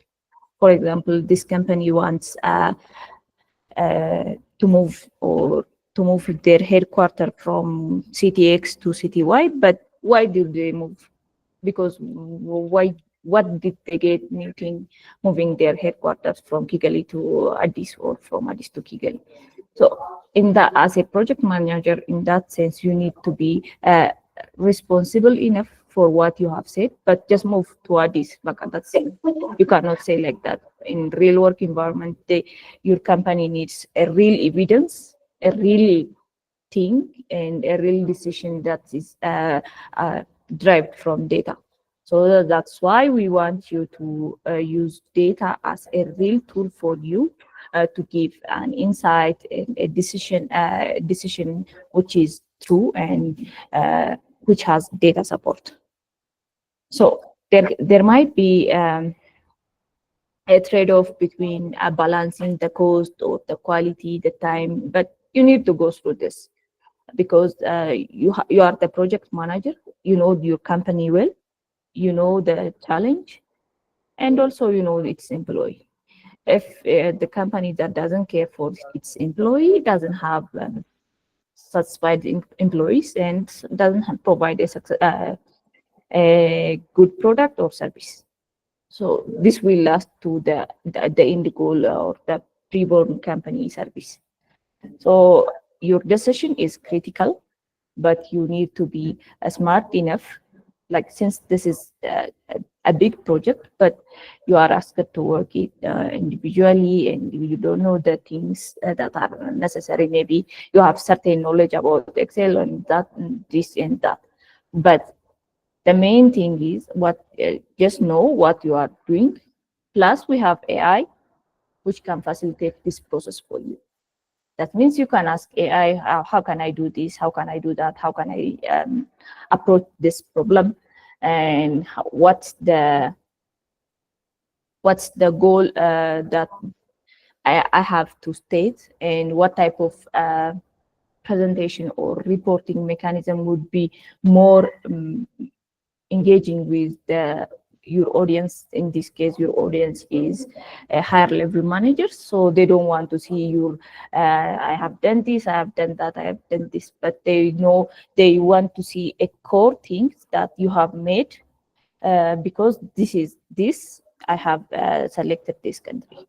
For example, this company wants to move their headquarters from CTX to CTY, but why did they move? Because what did they get moving their headquarters from Kigali to Addis or from Addis to Kigali? So in that, as a project manager, in that sense, you need to be responsible enough for what you have said, but just move to Addis. That's it. You cannot say like that. In real work environment, your company needs a real evidence, a real thing, and a real decision that is derived from data. So that's why we want you to use data as a real tool for you to give an insight and a decision which is true and which has data support. So there might be a trade-off between balancing the cost or the quality, the time, but you need to go through this because you are the project manager. You know your company well, you know the challenge, and also you know its employee. If the company that doesn't care for its employee doesn't have satisfied employees and doesn't provide a good product or service. So this will last to the end goal or the preborn company service. So your decision is critical, but you need to be smart enough. Like since this is a big project, but you are asked to work it individually, and you don't know the things that are necessary. Maybe you have certain knowledge about Excel and that, and this and that, but the main thing is what just know what you are doing. Plus, we have AI, which can facilitate this process for you. That means you can ask AI, how can I do this? How can I do that? How can I approach this problem? And what's the goal that I have to state? And what type of presentation or reporting mechanism would be more engaging with your audience. In this case, your audience is a higher level managers, so they don't want to see your I have done this, I have done that, I have done this, but they know they want to see a core things that you have made because this is this I have selected this country,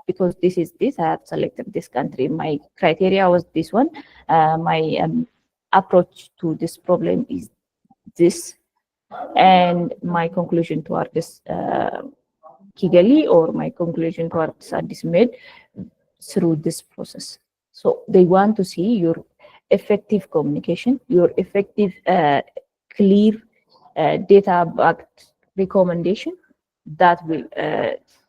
because this is this I have selected this country, my criteria was this one, my approach to this problem is this, and my conclusion toward this Kigali, or my conclusion towards Addis made through this process. So they want to see your effective communication, your effective, clear, data-backed recommendation that will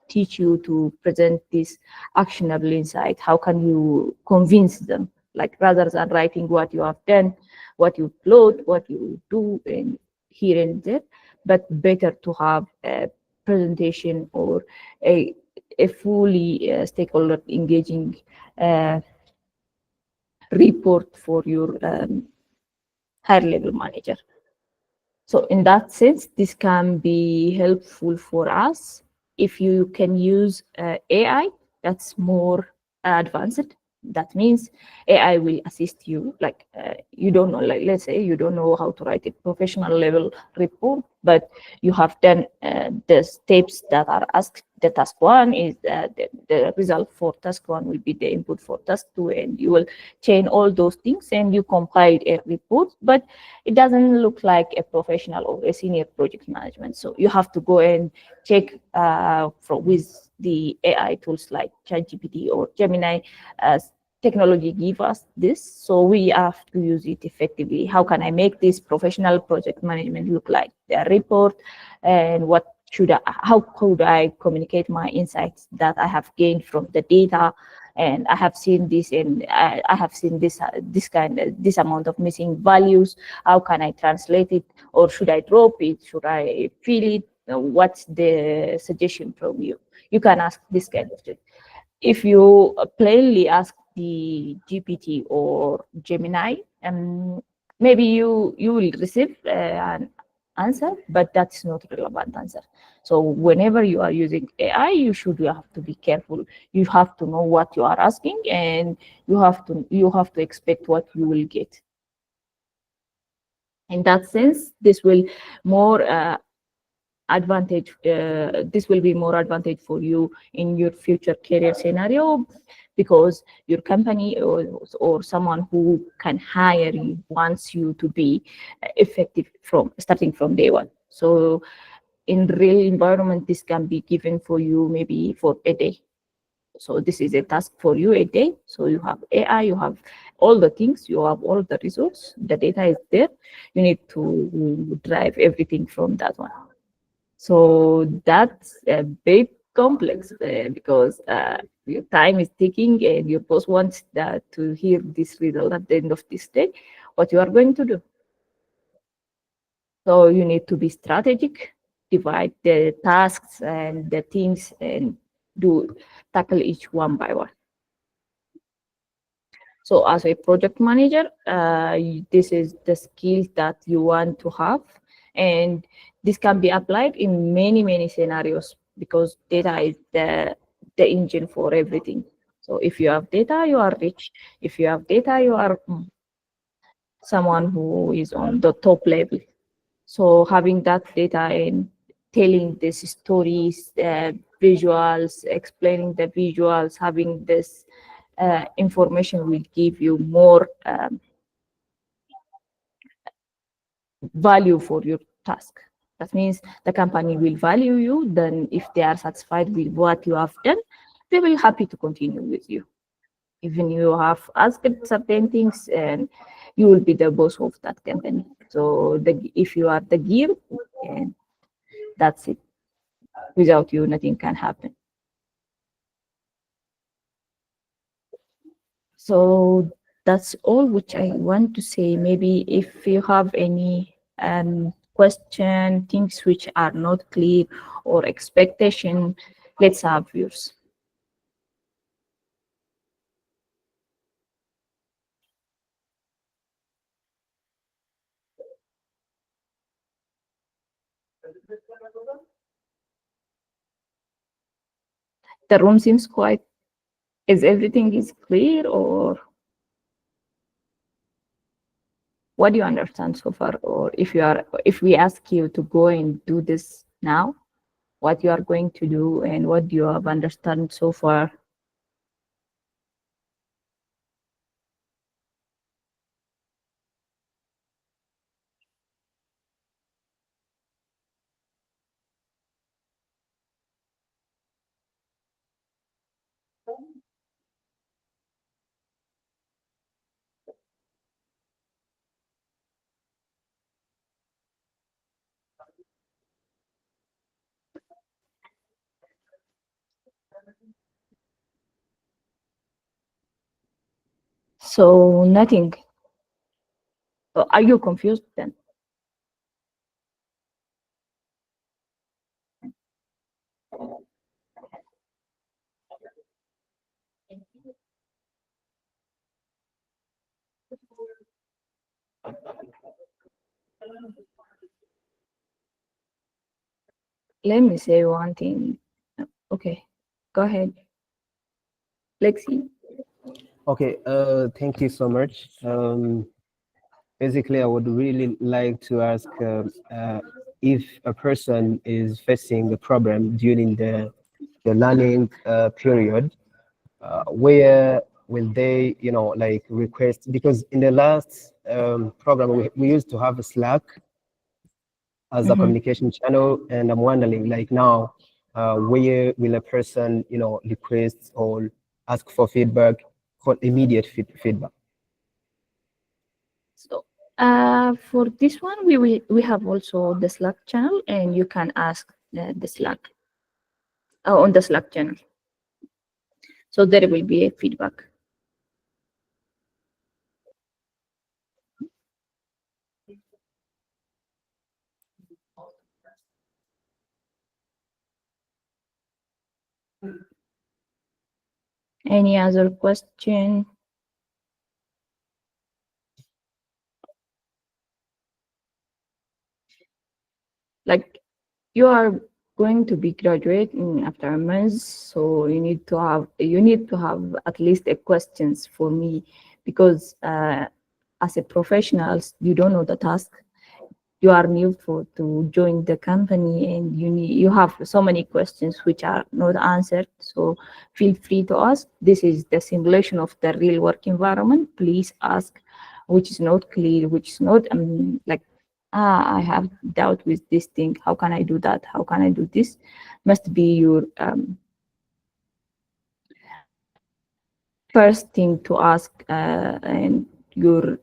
teach you to present this actionable insight. How can you convince them? Like rather than writing what you have done, what you upload, what you do, and here and there, but better to have a presentation or a fully stakeholder engaging uh, report for your higher level manager. So in that sense, this can be helpful for us if you can use AI that's more advanced. That means AI will assist you. Like you don't know, like let's say you don't know how to write a professional level report, but you have done the steps that are asked. The task one is the result for task one will be the input for task two, and you will chain all those things and you compile a report. But it doesn't look like a professional or a senior project management. So you have to go and check with the AI tools like ChatGPT or Gemini. Technology give us this, so we have to use it effectively. How can I make this professional project management look like? The report, and what should how could I communicate my insights that I have gained from the data, and I have seen this, and I have seen this amount of missing values. How can I translate it, or should I drop it? Should I fill it? What's the suggestion from you? You can ask this kind of thing. If you plainly ask the GPT or Gemini, maybe you will receive an answer, but that's not a relevant answer. So whenever you are using AI, you have to be careful. You have to know what you are asking, and you have to expect what you will get. In that sense, this will more this will be more advantage for you in your future career scenario, because your company or someone who can hire you wants you to be effective from starting from day one. So in real environment, this can be given for you maybe for a day. So this is a task for you a day. So you have AI, you have all the things, you have all the resource, the data is there. You need to drive everything from that one. So that's a bit complex because your time is ticking and your boss wants to hear this result at the end of this day, what you are going to do. So you need to be strategic, divide the tasks and the teams, and tackle each one by one. So as a project manager, this is the skills that you want to have. And this can be applied in many, many scenarios, because data is the engine for everything. So if you have data, you are rich. If you have data, you are someone who is on the top level. So having that data and telling these stories, visuals, explaining the visuals, having this information will give you more value for your task. That means the company will value you. Then if they are satisfied with what you have done, they will happy to continue with you. Even you have asked certain things, and you will be the boss of that company. So if you are the gear, and that's it. Without you, nothing can happen. So that's all which I want to say. Maybe if you have any question, things which are not clear, or expectation, let's have yours. The room seems quite, is everything is clear, or what do you understand so far? Or if we ask you to go and do this now, what you are going to do and what do you have understand so far? So nothing. Are you confused then? let me say one thing. Okay, go ahead, Lexi. Okay, thank you so much. Basically, I would really like to ask if a person is facing a problem during the learning period, where will they, like request? Because in the last program, we used to have a Slack as a communication channel, and I'm wondering, like now, where will a person, request or ask for feedback, for immediate feedback? So, for this one, we have also the Slack channel, and you can ask the Slack on the Slack channel. So there will be a feedback. Any other question? Like, you are going to be graduating after a month, so you need to have at least a questions for me, because as a professional, you don't know the task. You are new to join the company, and you have so many questions which are not answered. So feel free to ask. This is the simulation of the real work environment. Please ask which is not clear, which is not like, I have doubt with this thing. How can I do that? How can I do this? Must be your first thing to ask, and your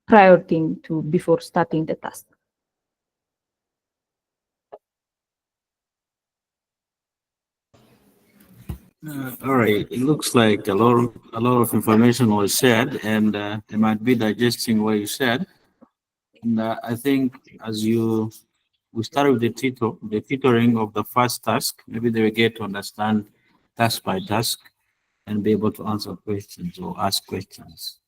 prior thing to before starting the task. All right. It looks like a lot of information was shared, and they might be digesting what you said. And I think as we start with the tutoring of the first task, maybe they will get to understand task by task and be able to answer questions or ask questions.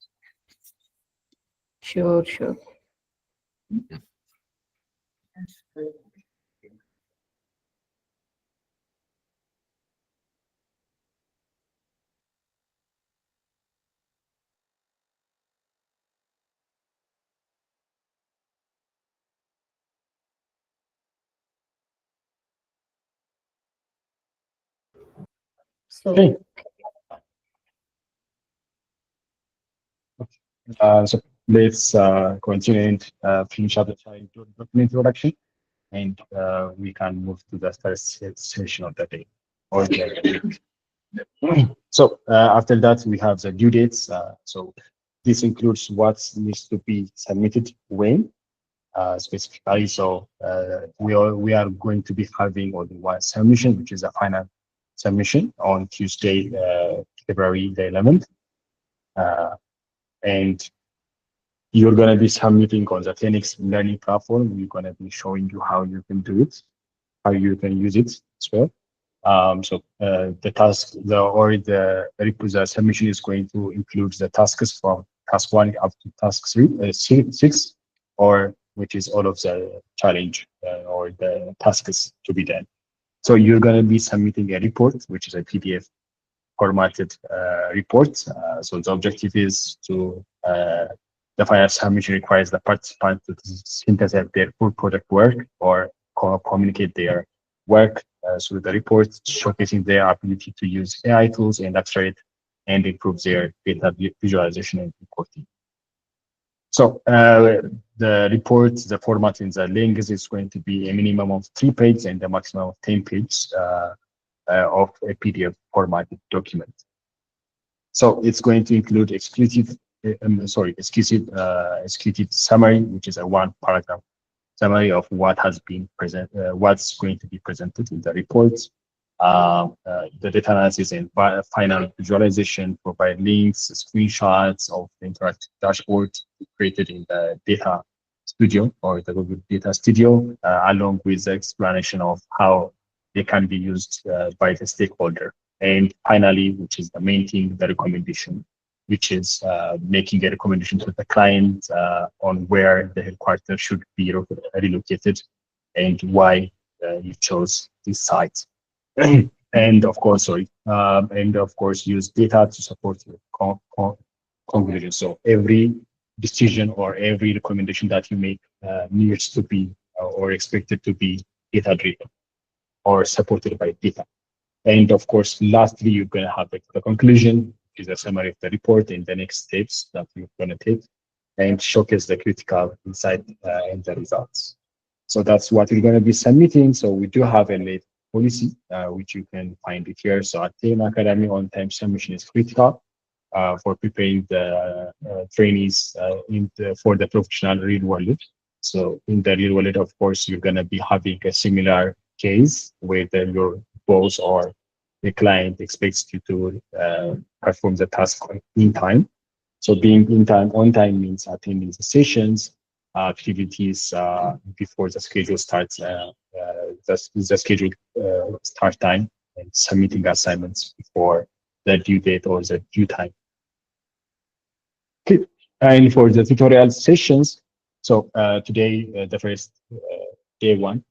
Sure, sure. So Okay. So let's continue and finish up the challenge document introduction, and we can move to the first session of the day or the week. So after that, we have the due dates. So this includes what needs to be submitted when, specifically. So we are going to be having or the one submission, which is a final submission on Tuesday, February the 11th, and you're going to be submitting on the Phoenix learning platform. We're going to be showing you how you can do it, how you can use it as well. So the task, the submission is going to include the tasks from task 1 up to task 6, or which is all of the challenge or the tasks to be done. So you're going to be submitting a report, which is a PDF formatted report. So the objective is to the final submission requires the participant to synthesize their full project work or communicate their work through the report, showcasing their ability to use AI tools and accelerate and improve their data visualization and reporting. So the report, the format in the link is going to be a minimum of 3 pages and a maximum of 10 pages of a PDF formatted document. So it's going to include executive summary, which is a 1-paragraph summary of what has been what's going to be presented in the report. The data analysis and final visualization, provide links, screenshots of the interactive dashboard created in the data studio or the Google Data Studio, along with the explanation of how they can be used by the stakeholder. And finally, which is the main thing, the recommendation, which is making a recommendation to the client on where the headquarters should be relocated and why you chose this site. And of course, use data to support your conclusion. So every decision or every recommendation that you make needs to be or expected to be data driven or supported by data. And of course, lastly, you're going to have the conclusion, which is a summary of the report and the next steps that you're going to take, and showcase the critical insight and the results. So that's what we're going to be submitting. So we do have a late policy, which you can find it here. So at TM Academy, on-time submission is critical for preparing the trainees for the professional real world. So in the real world, of course, you're going to be having a similar case where your boss or the client expects you to perform the task in time. So being in time, on time means attending the sessions, activities before the schedule starts, the scheduled start time, and submitting assignments before the due date or the due time. Okay. And for the tutorial sessions, so today, the first day one,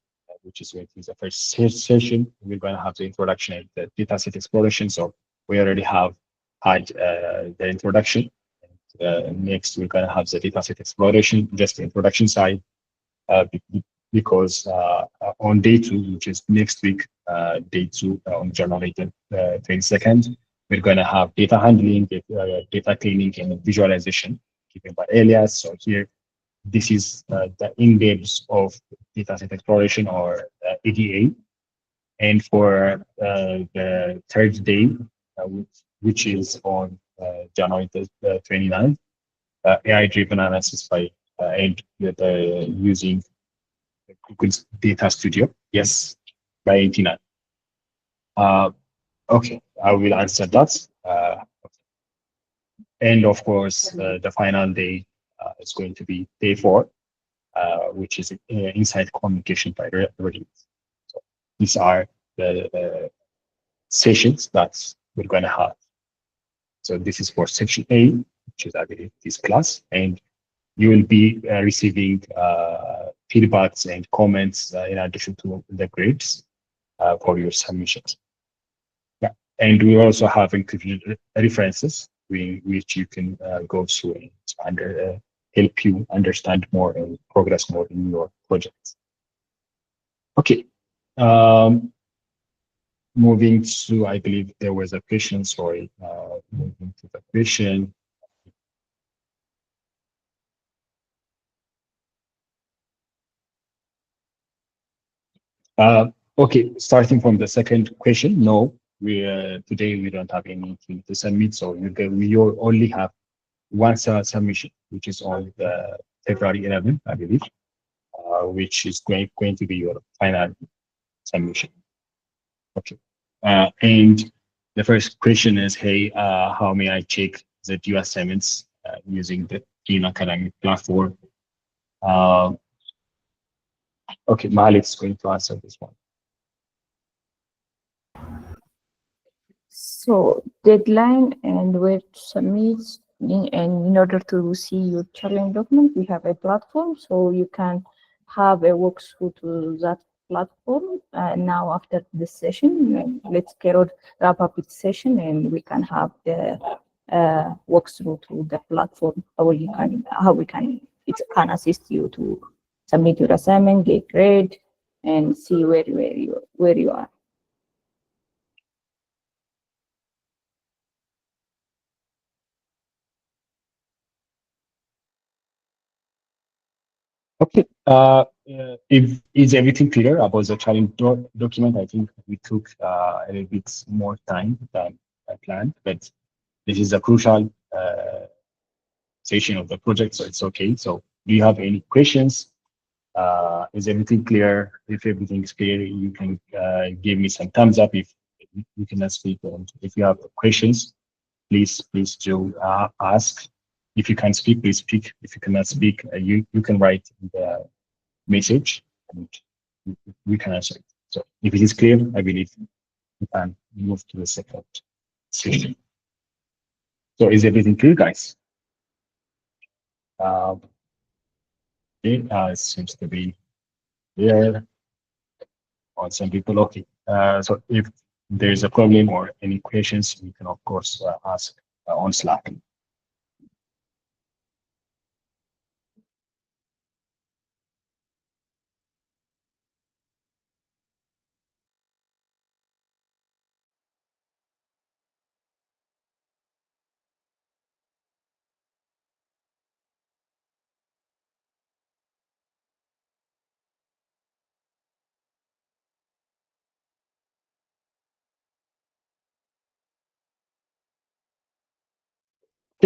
which is going to be the first session, we're going to have the introduction and the dataset exploration. So we already have had the introduction. Next, we're going to have the dataset exploration, just the introduction side, because on day two, which is next week, day two on January 22nd, we're going to have data handling, data cleaning, and visualization given by Elias. So here, this is the in-depth of dataset exploration or ADA. And for the third day, which is on January 29th, AI-driven analysis by using Google's Data Studio. Yes, by 89. Okay, I will answer that. And of course, the final day is going to be day 4, which is inside communication by readiness. So these are the sessions that we're going to have. So this is for section A, which is, I believe, this class, and you will be receiving feedbacks and comments in addition to the grades for your submissions. Yeah. And we also have included references which you can go through and help you understand more and progress more in your projects. Okay. Moving to, I believe there was a question, sorry, moving to the question. Okay, starting from the second question, no, we today we don't have anything to submit, so we only have one submission, which is on the February 11th, I believe, which is going to be your final submission. Okay, and the first question is, hey, how may I check the due assignments using the Clean Academic platform? Okay, Malik is going to answer this one. So deadline and where to submit, and in order to see your challenge document, we have a platform, so you can have a walkthrough to that platform. Now after this session, let's wrap up this session, and we can have the walkthrough to the platform. It can assist you to submit your assignment, get grade, and see where you are. Okay. If is everything clear about the challenge document? I think we took a little bit more time than I planned, but this is a crucial session of the project, so it's okay. So, do you have any questions? Is everything clear? If everything is clear, you can give me some thumbs up if you cannot speak. And if you have questions, please do ask. If you can speak, please speak. If you cannot speak, you can write the message and we can answer it. So if it is clear, I believe we can move to the second session. So is everything clear, guys? Okay, it seems to be clear. on some people. Okay, so if there's a problem or any questions, you can of course ask on Slack.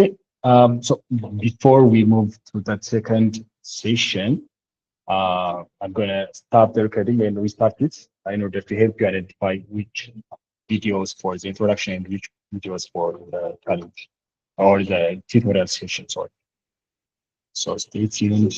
Okay, so before we move to that second session, I'm gonna stop the recording and restart it in order to help you identify which videos for the introduction and which videos for the challenge or the tutorial session. Sorry. So stay tuned.